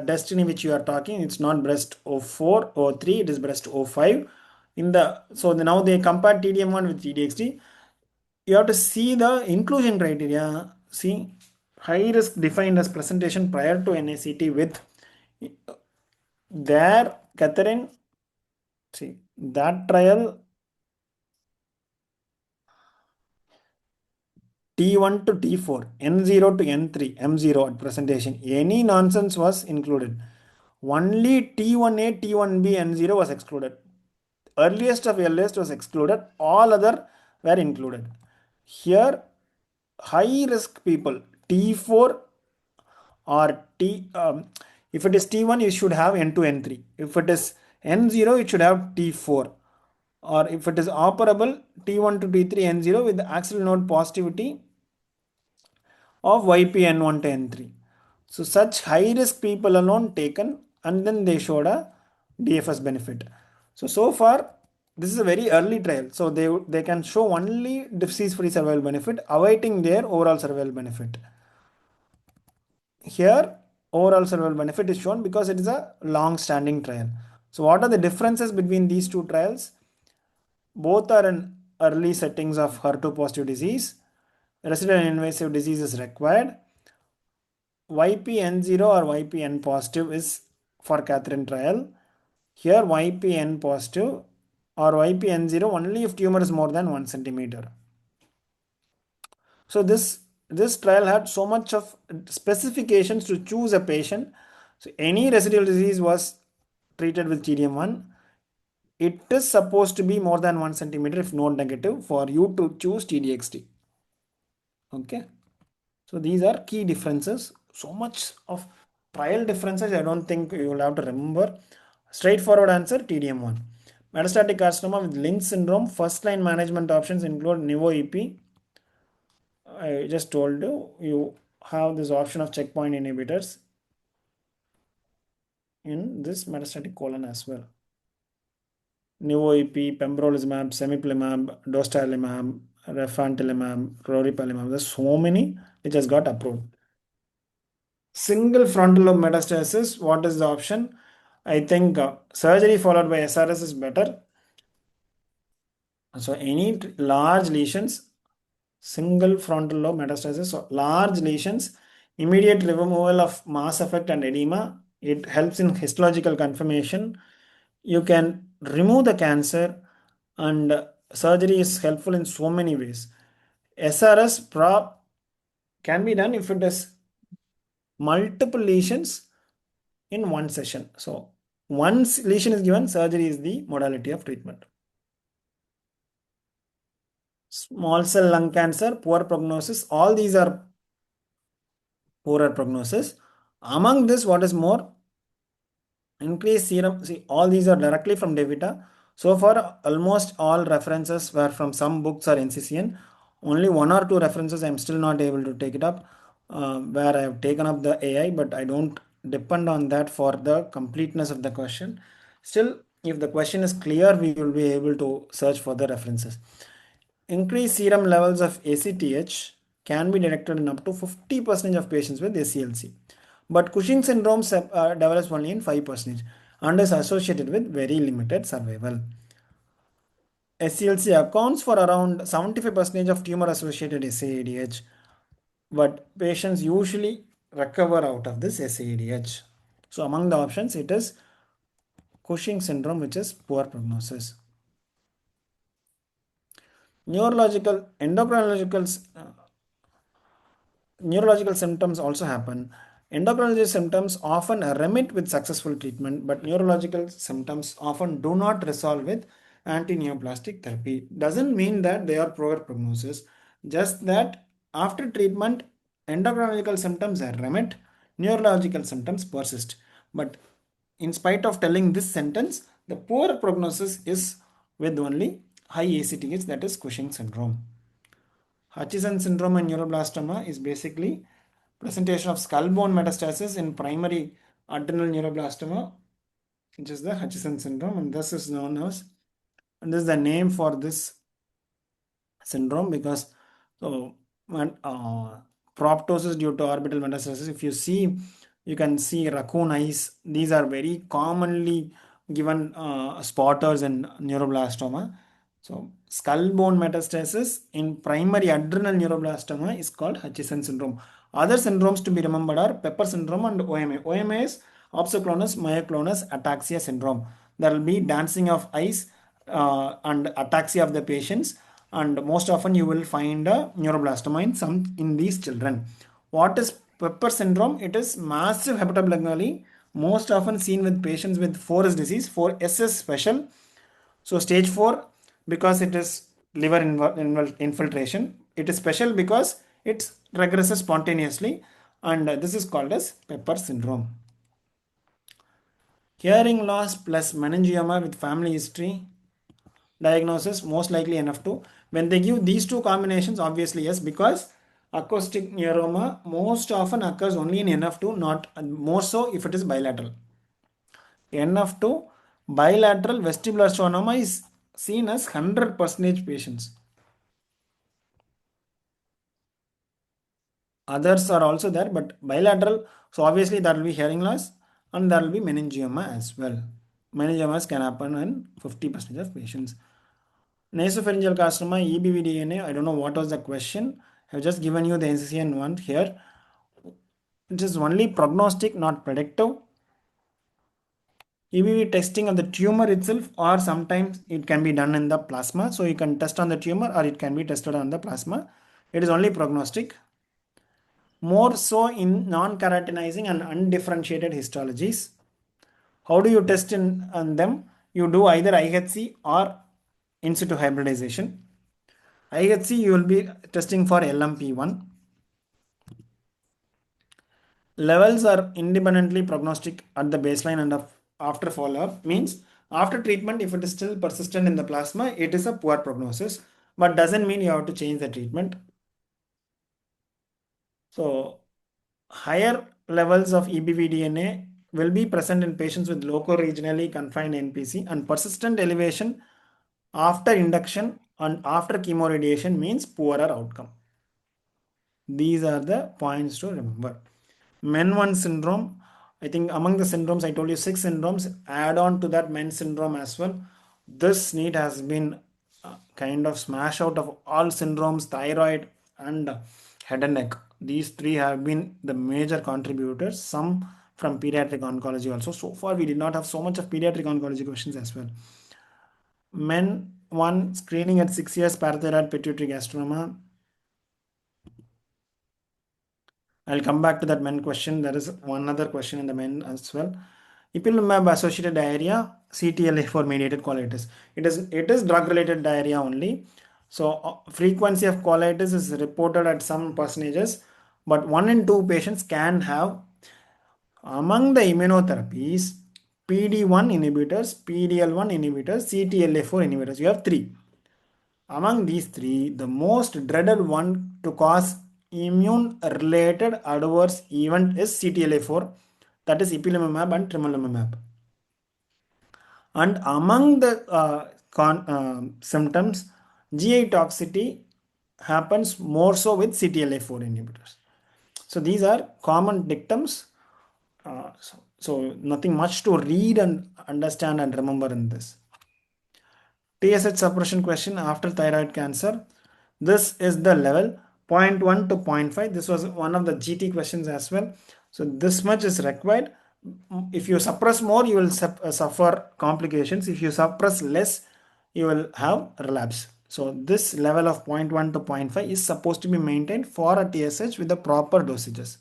destiny which you are talking. It's not breast 04 or 3, it is breast 05. Now they compare TDM1 with TDXT. You have to see the inclusion criteria. See, high risk defined as presentation prior to NACT with there, Catherine. See, that trial T1 to T4, N0 to N3, M0 at presentation. Any nonsense was included. Only T1A, T1B, N0 was excluded. Earliest of earliest was excluded. All other were included. Here, high risk people, T4 or if it is T1, you should have N2, N3. If it is N0, it should have T4. Or if it is operable, T1 to T3, N0 with the axial node positivity of YPN1 to N3. So such high risk people alone taken and then they showed a DFS benefit. So far this is a very early trial. So they can show only disease-free survival benefit awaiting their overall survival benefit. Here overall survival benefit is shown because it is a long-standing trial. So what are the differences between these two trials? Both are in early settings of HER2 positive disease. Residual invasive disease is required. YPN0 or YPN positive is for Catherine trial. Here YPN positive or YPN0 only if tumor is more than 1 centimeter. So this trial had so much of specifications to choose a patient. So any residual disease was treated with TDM1. It is supposed to be more than 1 centimeter if node negative for you to choose TDXT. Okay. So these are key differences. So much of trial differences, I don't think you will have to remember. Straightforward answer, TDM1. Metastatic carcinoma with Lynch syndrome, first line management options include Nivo-EP. I just told you, you have this option of checkpoint inhibitors in this metastatic colon as well. Nivo-EP, pembrolizumab, cemiplimab, dostarlimab, refantilimab, roripalimab. There's so many which has got approved. Single frontal lobe metastasis, what is the option? I think surgery followed by SRS is better. So any large lesions, single frontal lobe metastasis, so large lesions, immediate removal of mass effect and edema. It helps in histological confirmation. You can remove the cancer, and surgery is helpful in so many ways. SRS can be done if it is multiple lesions in one session. So once lesion is given, surgery is the modality of treatment. Small cell lung cancer, poor prognosis. All these are poorer prognosis. Among this, what is more? Increased serum. See, all these are directly from Devita. So far, almost all references were from some books or NCCN. Only one or two references I am still not able to take it up, where I have taken up the AI, but I don't depend on that for the completeness of the question. Still, if the question is clear, we will be able to search for the references. Increased serum levels of ACTH can be detected in up to 50% of patients with SCLC. But Cushing syndrome develops only in 5% and is associated with very limited survival. SCLC accounts for around 75% of tumor associated SAADH, but patients usually recover out of this SAADH. So among the options, it is Cushing syndrome, which is poor prognosis. Neurological, endocrinological neurological symptoms also happen. Endocrinology symptoms often remit with successful treatment, but neurological symptoms often do not resolve with anti-neoplastic therapy. Doesn't mean that they are poor prognosis, just that after treatment, endocrinological symptoms remit, neurological symptoms persist. But in spite of telling this sentence, the poor prognosis is with only high ACTH, that is Cushing syndrome. Hutchinson syndrome and neuroblastoma is basically presentation of skull bone metastasis in primary adrenal neuroblastoma, which is the Hutchinson syndrome, and this is known as, and this is the name for this syndrome because so when, proptosis due to orbital metastasis, if you see, you can see raccoon eyes. These are very commonly given spotters in neuroblastoma. So skull bone metastasis in primary adrenal neuroblastoma is called Hutchinson syndrome. Other syndromes to be remembered are Pepper syndrome and OMA. OMA is opsoclonus myoclonus ataxia syndrome. There will be dancing of eyes and ataxia of the patients, and most often you will find a neuroblastoma in these children. What is Pepper syndrome? It is massive hepatobiliary, most often seen with patients with Forest disease. 4S is special. So stage 4, because it is liver infiltration, it is special because it regresses spontaneously, and this is called as Pepper syndrome. Hearing loss plus meningioma with family history, diagnosis most likely NF2. When they give these two combinations, obviously yes, because acoustic neuroma most often occurs only in NF2, not more so if it is bilateral. NF2 bilateral vestibular schwannoma is seen as 100% patients. Others are also there, but bilateral, so obviously there will be hearing loss and there will be meningioma as well. Meningiomas can happen in 50% of patients. Nasopharyngeal carcinoma, EBV DNA, I don't know what was the question. I have just given you the NCCN one here. It is only prognostic, not predictive. EBV testing of the tumor itself, or sometimes it can be done in the plasma. So you can test on the tumor or it can be tested on the plasma. It is only prognostic. More so in non-keratinizing and undifferentiated histologies. How do you test on them? You do either IHC or in situ hybridization. IHC you will be testing for LMP1. Levels are independently prognostic at the baseline and after follow-up. Means after treatment, if it is still persistent in the plasma, it is a poor prognosis, but doesn't mean you have to change the treatment. So higher levels of EBV DNA will be present in patients with loco-regionally confined NPC, and persistent elevation after induction and after chemoradiation means poorer outcome. These are the points to remember. Men 1 syndrome, I think among the syndromes, I told you 6 syndromes, add on to that men syndrome as well. This NEET has been kind of smash out of all syndromes, thyroid and head and neck. These three have been the major contributors, some from pediatric oncology also. So far, we did not have so much of pediatric oncology questions as well. Men 1 screening at 6 years, parathyroid pituitary carcinoma. I'll come back to that men question. There is one other question in the men as well. Ipilimumab associated diarrhea, CTLA4 mediated colitis. It is drug related diarrhea only. So frequency of colitis is reported at some percentages, but 1 in 2 patients can have. Among the immunotherapies, PD1 inhibitors, PDL1 inhibitors, CTLA4 inhibitors, you have 3. Among these 3, the most dreaded one to cause immune-related adverse event is CTLA4, that is ipilimumab and tremelimumab. And among the symptoms, GI toxicity happens more so with CTLA4 inhibitors. So these are common dictums. So nothing much to read and understand and remember in this. TSH suppression question after thyroid cancer. This is the level 0.1 to 0.5. This was one of the GT questions as well. So this much is required. If you suppress more, you will suffer complications. If you suppress less, you will have relapse. So this level of 0.1 to 0.5 is supposed to be maintained for a TSH with the proper dosages.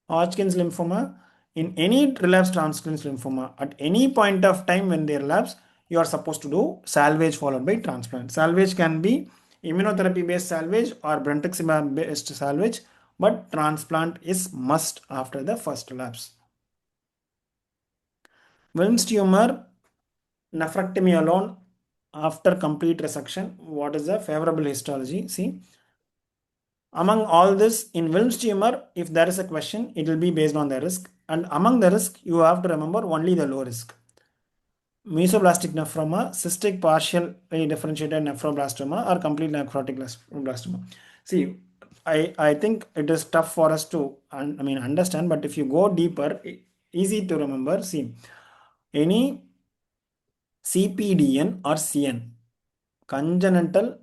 Hodgkin's lymphoma, in any relapsed Hodgkin's lymphoma, at any point of time when they relapse, you are supposed to do salvage followed by transplant. Salvage can be immunotherapy based salvage or brentuximab based salvage, but transplant is must after the first relapse. Wilms tumor, nephrectomy alone after complete resection. What is the favorable histology? See, among all this, in Wilms tumor, if there is a question, it will be based on the risk. And among the risk, you have to remember only the low risk. Mesoblastic nephroma, cystic partially differentiated nephroblastoma, or complete necrotic blastoma. See, I think it is tough for us to understand, but if you go deeper, easy to remember. See, any CPDN or CN, congenital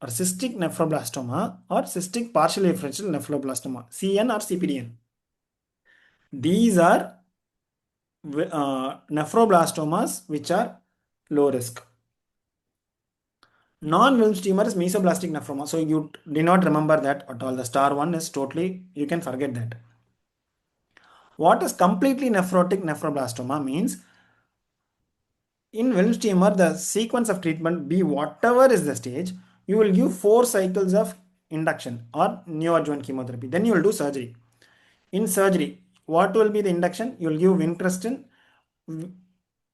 or cystic nephroblastoma or cystic partially differential nephroblastoma, CN or CPDN. These are nephroblastomas which are low risk. Non-Wilms tumor is mesoblastic nephroma. So you do not remember that at all. The star one is totally, you can forget that. What is completely nephrotic nephroblastoma means in Wilms tumor, the sequence of treatment be whatever is the stage, you will give 4 cycles of induction or neoadjuvant chemotherapy. Then you will do surgery. In surgery, what will be the induction? You will give vincristine,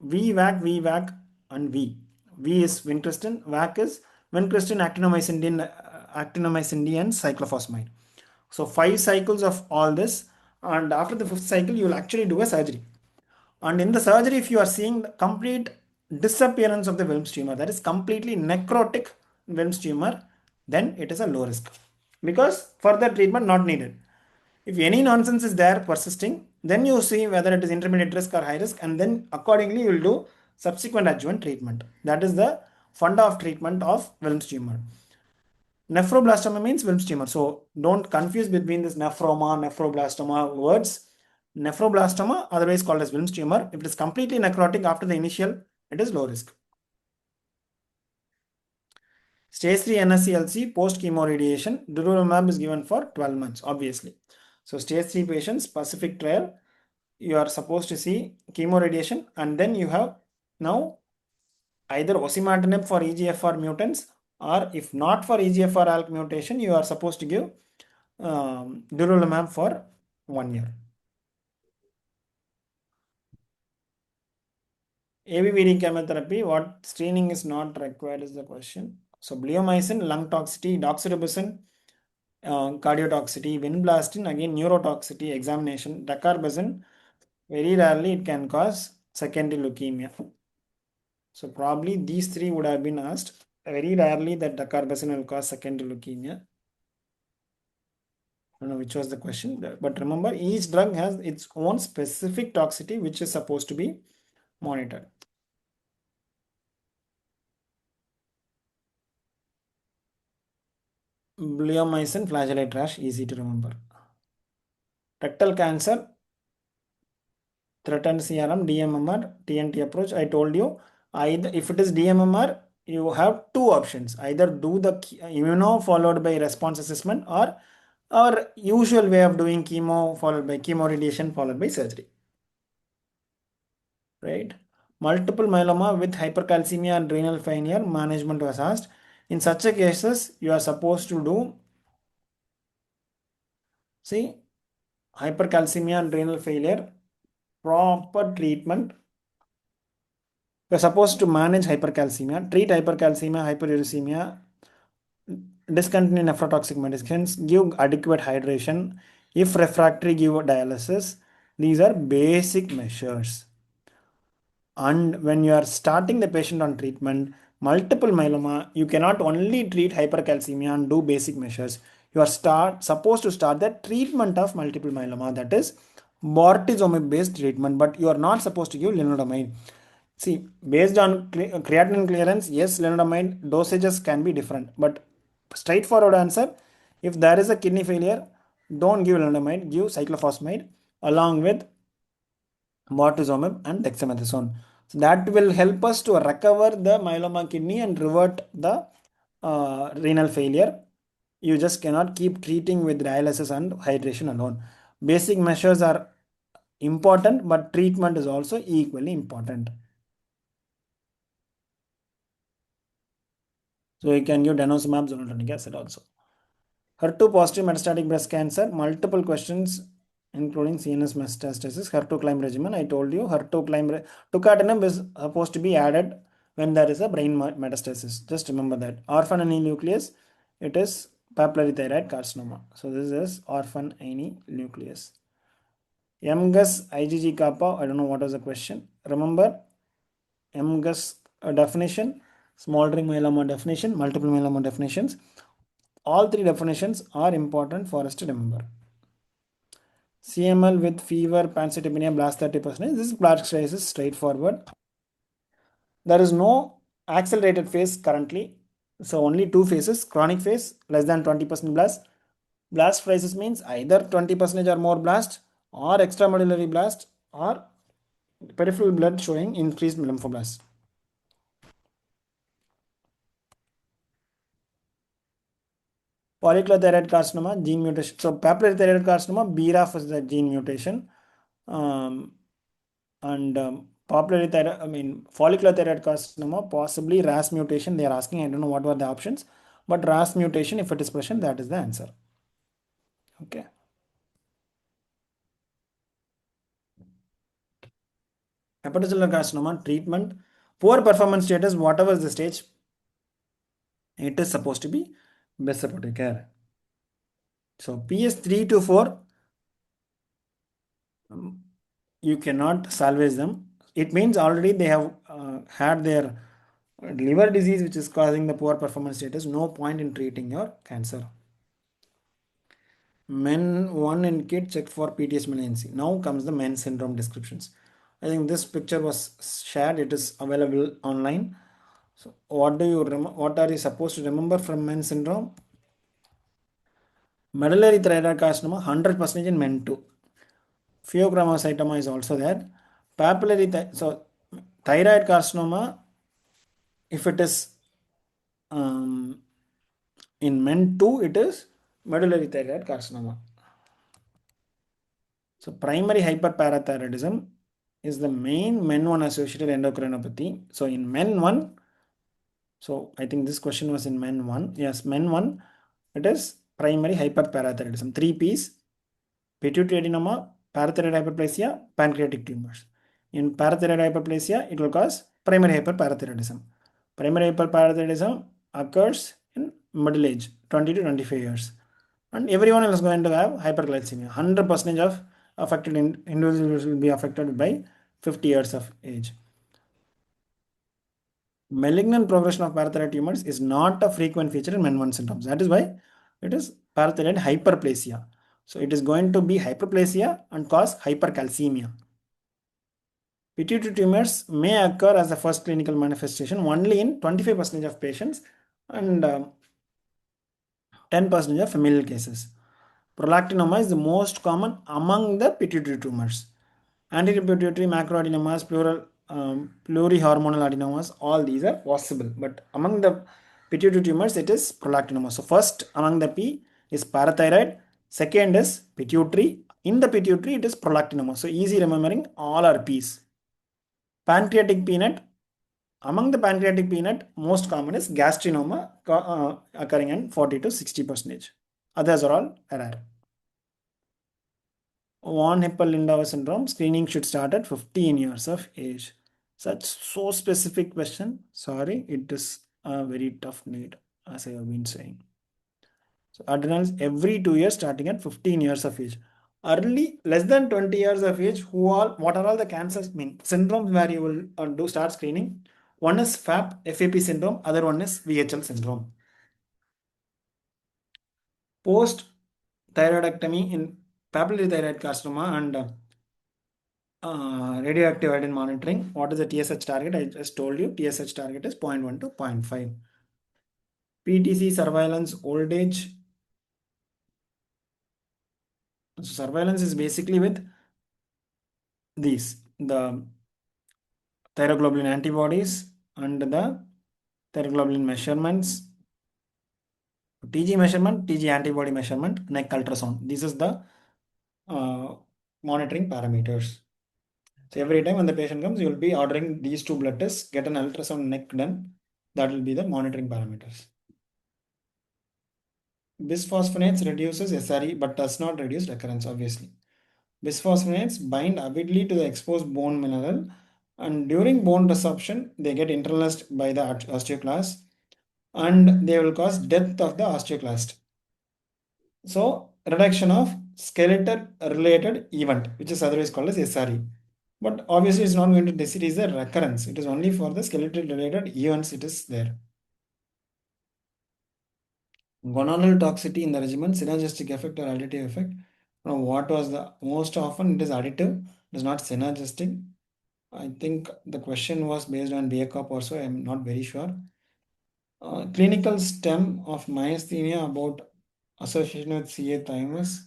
VVAC, and V. V is vincristine, VAC is vincristine, actinomycin D, and cyclophosphamide. So 5 cycles of all this, and after the 5th cycle, you will actually do a surgery. And in the surgery, if you are seeing the complete disappearance of the Wilms tumor, that is completely necrotic Wilms tumor, then it is a low risk because further treatment not needed. If any nonsense is there persisting, then you see whether it is intermediate risk or high risk, and then accordingly you will do subsequent adjuvant treatment. That is the funda of treatment of Wilms tumor. Nephroblastoma means Wilms tumor. So don't confuse between this nephroblastoma words. Nephroblastoma, otherwise called as Wilms tumor, if it is completely necrotic after the initial, it is low risk. Stage 3 NSCLC post chemoradiation, durvalumab is given for 12 months, obviously. So stage 3 patients, Pacific trial, you are supposed to see chemoradiation, and then you have now either osimertinib for EGFR mutants, or if not for EGFR ALK mutation, you are supposed to give durvalumab for 1 year. ABVD chemotherapy, what screening is not required is the question. So bleomycin, lung toxicity, doxorubicin, cardiotoxicity, vinblastine, again neurotoxicity examination, dacarbazine, very rarely it can cause secondary leukemia. So probably these three would have been asked. Very rarely that dacarbazine will cause secondary leukemia. I don't know which was the question, but remember each drug has its own specific toxicity which is supposed to be monitored. Bleomycin, flagellate rash, easy to remember. Rectal cancer, threatened CRM, DMMR, TNT approach. I told you, either if it is DMMR, you have two options. Either do the immuno followed by response assessment, or our usual way of doing chemo followed by chemo radiation followed by surgery. Right? Multiple myeloma with hypercalcemia and renal failure, management was asked. In such a cases, you are supposed to do, see, hypercalcemia and renal failure, proper treatment. You're supposed to manage hypercalcemia, treat hypercalcemia, hyperuricemia, discontinue nephrotoxic medicines, give adequate hydration. If refractory, give dialysis. These are basic measures. And when you are starting the patient on treatment, multiple myeloma, you cannot only treat hypercalcemia and do basic measures. You are supposed to start the treatment of multiple myeloma, that is bortezomib based treatment, but you are not supposed to give lenalidomide. See, based on creatinine clearance, yes, lenalidomide dosages can be different, but straightforward answer, if there is a kidney failure, don't give lenalidomide, give cyclophosphamide along with bortezomib and dexamethasone. So that will help us to recover the myeloma kidney and revert the renal failure. You just cannot keep treating with dialysis and hydration alone. Basic measures are important, but treatment is also equally important. So you can give denosumab, zonulonic acid also. HER2 positive metastatic breast cancer, multiple questions including CNS metastasis, HER2 climb regimen. I told you HER2 climb, tucatinib is supposed to be added when there is a brain metastasis. Just remember that. Orphan nucleus, it is papillary thyroid carcinoma. So this is orphan nucleus. MGUS IgG kappa, I don't know what was the question. Remember MGUS definition, smoldering myeloma definition, multiple myeloma definitions. All three definitions are important for us to remember. CML with fever, pancytopenia, blast 30%. This blast size is straightforward. There is no accelerated phase currently. So only two phases, chronic phase, less than 20% blast. Blast phases means either 20% or more blast, or extramedullary blast, or peripheral blood showing increased lymphoblast. Follicular thyroid carcinoma, gene mutation. So papillary thyroid carcinoma, BRAF is the gene mutation. Follicular thyroid carcinoma, possibly RAS mutation. They are asking, I don't know what were the options, but RAS mutation, if it is present, that is the answer. Okay. Hepatocellular carcinoma treatment, poor performance status, whatever is the stage, it is supposed to be best supportive care. So PS 3 to 4, you cannot salvage them. It means already they have had their liver disease which is causing the poor performance status. No point in treating your cancer. Men 1 in kid checked for PTS malignancy. Now comes the men syndrome descriptions. I think this picture was shared. It is available online. So what are you supposed to remember from men syndrome? Medullary thyroid carcinoma 100% in men too. Pheochromocytoma is also there. So thyroid carcinoma, if it is in men too, it is medullary thyroid carcinoma. So primary hyperparathyroidism is the main men 1 associated endocrinopathy. So in men 1, so I think this question was in men 1. Yes, men 1, it is primary hyperparathyroidism. 3 P's: pituitary adenoma, parathyroid hyperplasia, pancreatic tumors. In parathyroid hyperplasia, it will cause primary hyperparathyroidism. Primary hyperparathyroidism occurs in middle age, 20 to 25 years. And everyone is going to have hyperglycemia. 100% of affected individuals will be affected by 50 years of age. Malignant progression of parathyroid tumors is not a frequent feature in men-1 syndromes. That is why it is parathyroid hyperplasia. So it is going to be hyperplasia and cause hypercalcemia. Pituitary tumors may occur as the first clinical manifestation only in 25% of patients and 10% of familial cases. Prolactinoma is the most common among the pituitary tumors. Anterior pituitary macroadenomas, plurihormonal adenomas, all these are possible. But among the pituitary tumors, it is prolactinoma. So first among the P is parathyroid. Second is pituitary. In the pituitary, it is prolactinoma. So easy remembering, all are P's. Pancreatic peanut. Among the pancreatic peanut, most common is gastrinoma occurring in 40 to 60%. Others are all rare. Von Hippel-Lindau syndrome screening should start at 15 years of age. Such so specific question. Sorry, it is a very tough need, as I have been saying. So adrenals every 2 years starting at 15 years of age. Early, less than 20 years of age, what are all the cancers syndromes where you will do start screening? One is FAP syndrome, other one is VHL syndrome. Post thyroidectomy in papillary thyroid carcinoma and radioactive iodine monitoring. What is the TSH target? I just told you TSH target is 0.1 to 0.5. PTC surveillance old age. So surveillance is basically with the thyroglobulin antibodies and the thyroglobulin measurements, TG measurement, TG antibody measurement, neck ultrasound. This is the monitoring parameters. So every time when the patient comes, you will be ordering these two blood tests, get an ultrasound neck done. That will be the monitoring parameters. Bisphosphonates reduces SRE but does not reduce recurrence, obviously. Bisphosphonates bind avidly to the exposed bone mineral, and during bone resorption, they get internalized by the osteoclast and they will cause death of the osteoclast. So, reduction of skeletal related event, which is otherwise called as SRE. But obviously, it's not going to decrease the recurrence. It is only for the skeletal related events it is there. Gonadal toxicity in the regimen, synergistic effect or additive effect. Now, what was the most often it is additive, it is not synergistic. I think the question was based on BACOP or so, I'm not very sure. Clinical stem of myasthenia about association with CA thymus.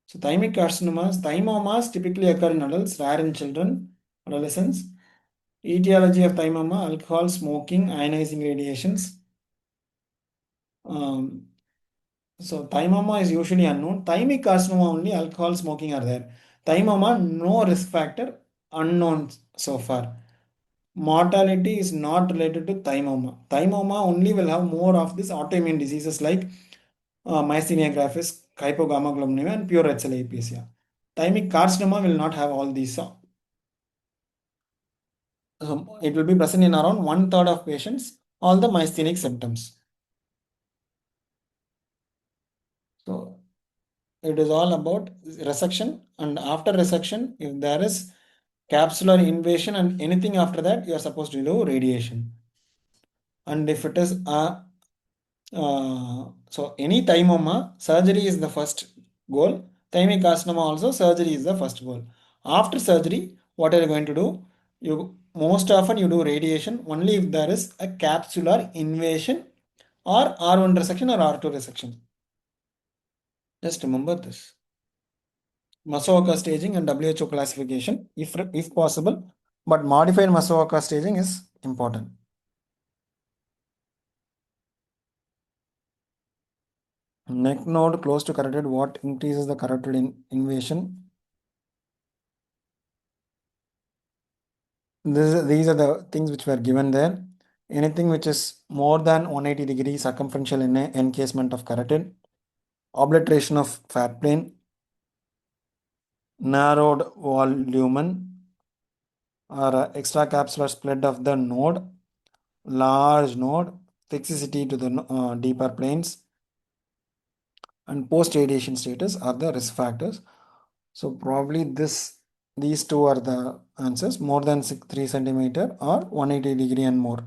So thymic thymomas typically occur in adults, rare in children, adolescents. Etiology of thymoma, alcohol, smoking, ionizing radiations. So thymoma is usually unknown. Thymic carcinoma only, alcohol, smoking are there. Thymoma, no risk factor, unknown so far. Mortality is not related to thymoma. Thymoma only will have more of these autoimmune diseases like myasthenia gravis, hypogammaglobulinemia, and pure HLA-aplasia. Thymic carcinoma will not have all these. So it will be present in around 1/3 of patients, all the myasthenic symptoms. So it is all about resection, and after resection, if there is capsular invasion and anything after that, you are supposed to do radiation. And if it is so any thymoma, surgery is the first goal. Thymic carcinoma also, surgery is the first goal. After surgery, what are you going to do? You most often you do radiation only if there is a capsular invasion or R1 resection or R2 resection. Just remember this. Masaoka staging and WHO classification, if possible, but modified Masaoka staging is important. Neck node close to carotid, what increases the carotid invasion? These are the things which were given there. Anything which is more than 180 degrees circumferential encasement of carotid, obliteration of fat plane, narrowed wall lumen, or extracapsular split of the node, large node, toxicity to the deeper planes, and post-radiation status are the risk factors. So probably these two are the answers, more than 3 centimeter or 180 degree and more.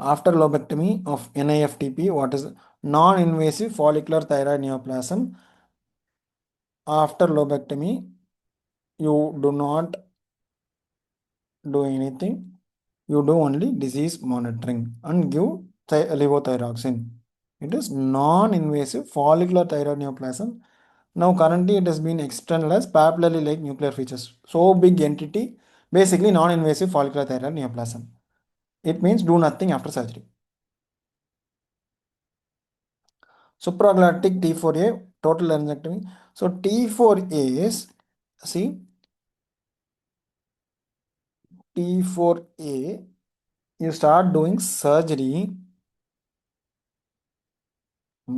After lobectomy of NIFTP, what is non-invasive follicular thyroid neoplasm? After lobectomy, you do not do anything. You do only disease monitoring and give levothyroxine. It is non-invasive follicular thyroid neoplasm. Now currently it has been extended as papillary like nuclear features. So big entity, basically non-invasive follicular thyroid neoplasm. It means do nothing after surgery. Supragalactic T4A, total laryngectomy. So T4A is, see, T4A, you start doing surgery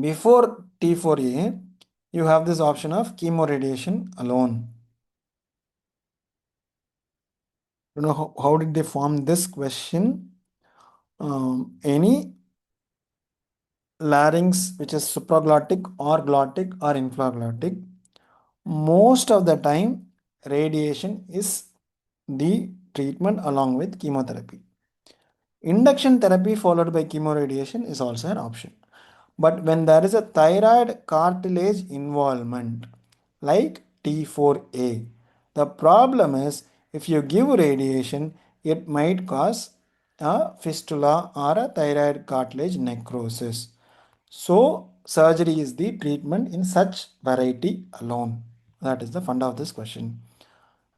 before T4A, you have this option of chemoradiation alone. You know how did they form this question? Any larynx which is supraglottic or glottic or infraglottic, most of the time radiation is the treatment along with chemotherapy. Induction therapy followed by chemoradiation is also an option. But when there is a thyroid cartilage involvement, like T4A, the problem is if you give radiation, it might cause a fistula or a thyroid cartilage necrosis. So, surgery is the treatment in such variety alone. That is the fund of this question.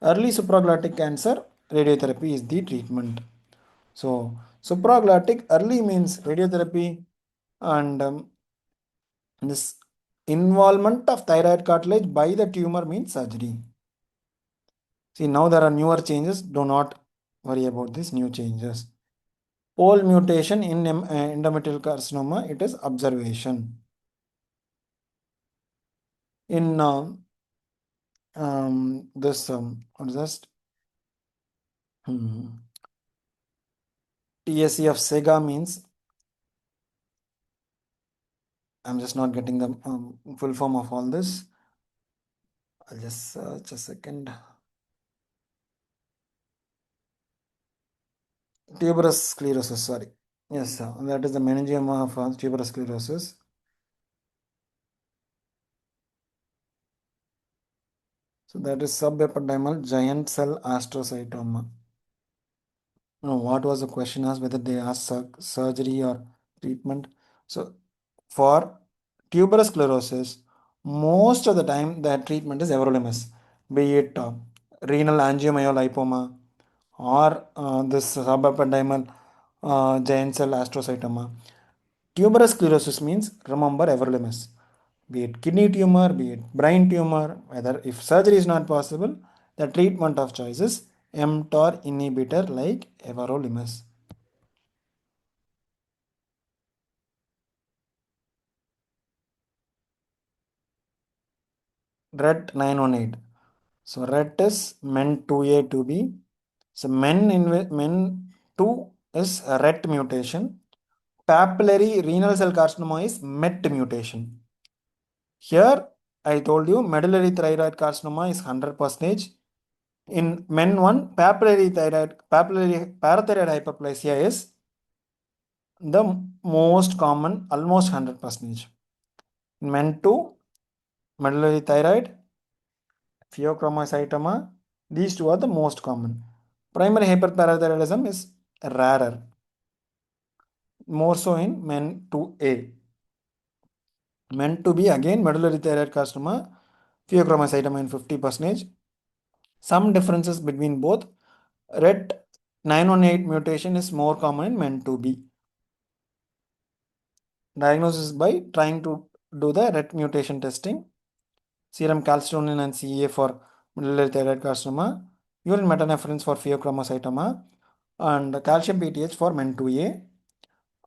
Early supraglottic cancer, radiotherapy is the treatment. So, supraglottic early means radiotherapy, and this involvement of thyroid cartilage by the tumor means surgery. See, now there are newer changes. Do not worry about these new changes. Pole mutation in endometrial carcinoma, it is observation. In this, what is this? TSC of Sega means, I'm just not getting the full form of all this. I'll just search a second. Tuberous sclerosis, sorry. Yes, sir. That is the meningioma of tuberous sclerosis. So that is subepidermal giant cell astrocytoma. Now, what was the question asked? Whether they asked surgery or treatment. So for tuberous sclerosis, most of the time the treatment is everolimus, be it renal angiomyolipoma or this subepidermal giant cell astrocytoma. Tuberous sclerosis means, remember, everolimus. Be it kidney tumor, be it brain tumor, whether if surgery is not possible, the treatment of choice is mTOR inhibitor like everolimus. RET 918. So RET is MEN 2A 2B. So MEN 2 is a RET mutation. Papillary renal cell carcinoma is MET mutation. Here I told you medullary thyroid carcinoma is 100%. In men 1, papillary parathyroid hyperplasia is the most common, almost 100%. In men 2, medullary thyroid, pheochromocytoma, these two are the most common. Primary hyperparathyroidism is rarer, more so in men 2A. Men 2B, again medullary thyroid carcinoma, pheochromocytoma in 50%. Some differences between both. RET 918 mutation is more common in men 2B. Diagnosis by trying to do the RET mutation testing. Serum calcitonin and CEA for medullary thyroid carcinoma, urine metanephrine for pheochromocytoma, and calcium PTH for men 2A.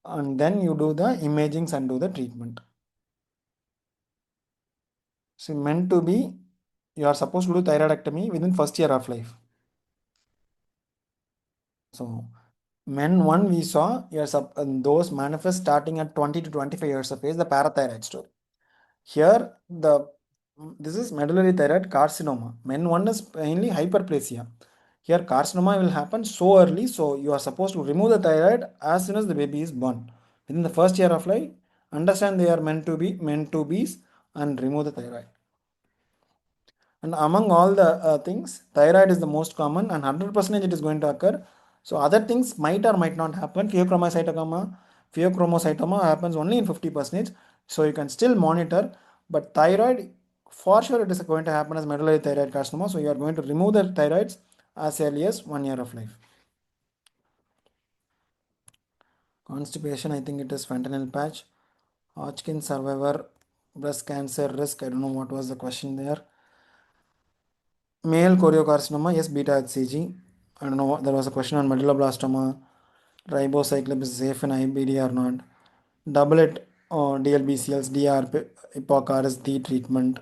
And then you do the imagings and do the treatment. So men 2B, you are supposed to do thyroidectomy within first year of life. So men 1 we saw, those manifest starting at 20 to 25 years of age, the parathyroid story. Here this is medullary thyroid carcinoma. Men 1 is mainly hyperplasia. Here carcinoma will happen so early, so you are supposed to remove the thyroid as soon as the baby is born. Within the first year of life, understand they are meant to be and remove the thyroid. And among all the things, thyroid is the most common and 100% it is going to occur. So other things might or might not happen. Pheochromocytoma happens only in 50%. So you can still monitor, but thyroid, for sure it is going to happen as medullary thyroid carcinoma. So you are going to remove the thyroids as early as 1 year of life. Constipation, I think it is fentanyl patch. Hodgkin survivor, breast cancer risk, I don't know what was the question there. Male choriocarcinoma, yes, beta HCG. I don't know what, there was a question on medulloblastoma. Ribocyclib is safe in IBD or not. Doublet DLBCLs, DR, epoch is the treatment. I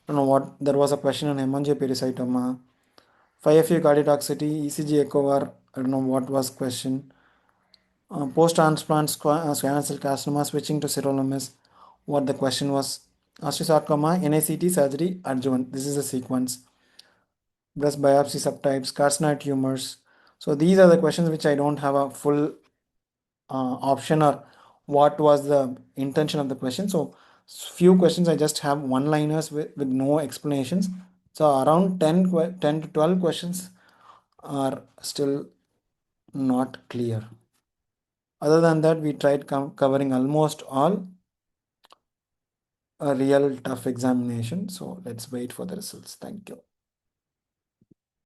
don't know what, there was a question on hemangiopericytoma. 5FU cardiotoxicity, ECG echo, I don't know what was question. Post-transplant squamous cell carcinoma switching to sirolimus. What the question was. Osteosarcoma, NACT surgery, adjuvant. This is the sequence. Breast biopsy subtypes, carcinoid tumors. So these are the questions which I don't have a full option or what was the intention of the question. So few questions I just have one-liners with no explanations. So around 10 to 12 questions are still not clear. Other than that, we tried covering almost all a real tough examination. So let's wait for the results. Thank you.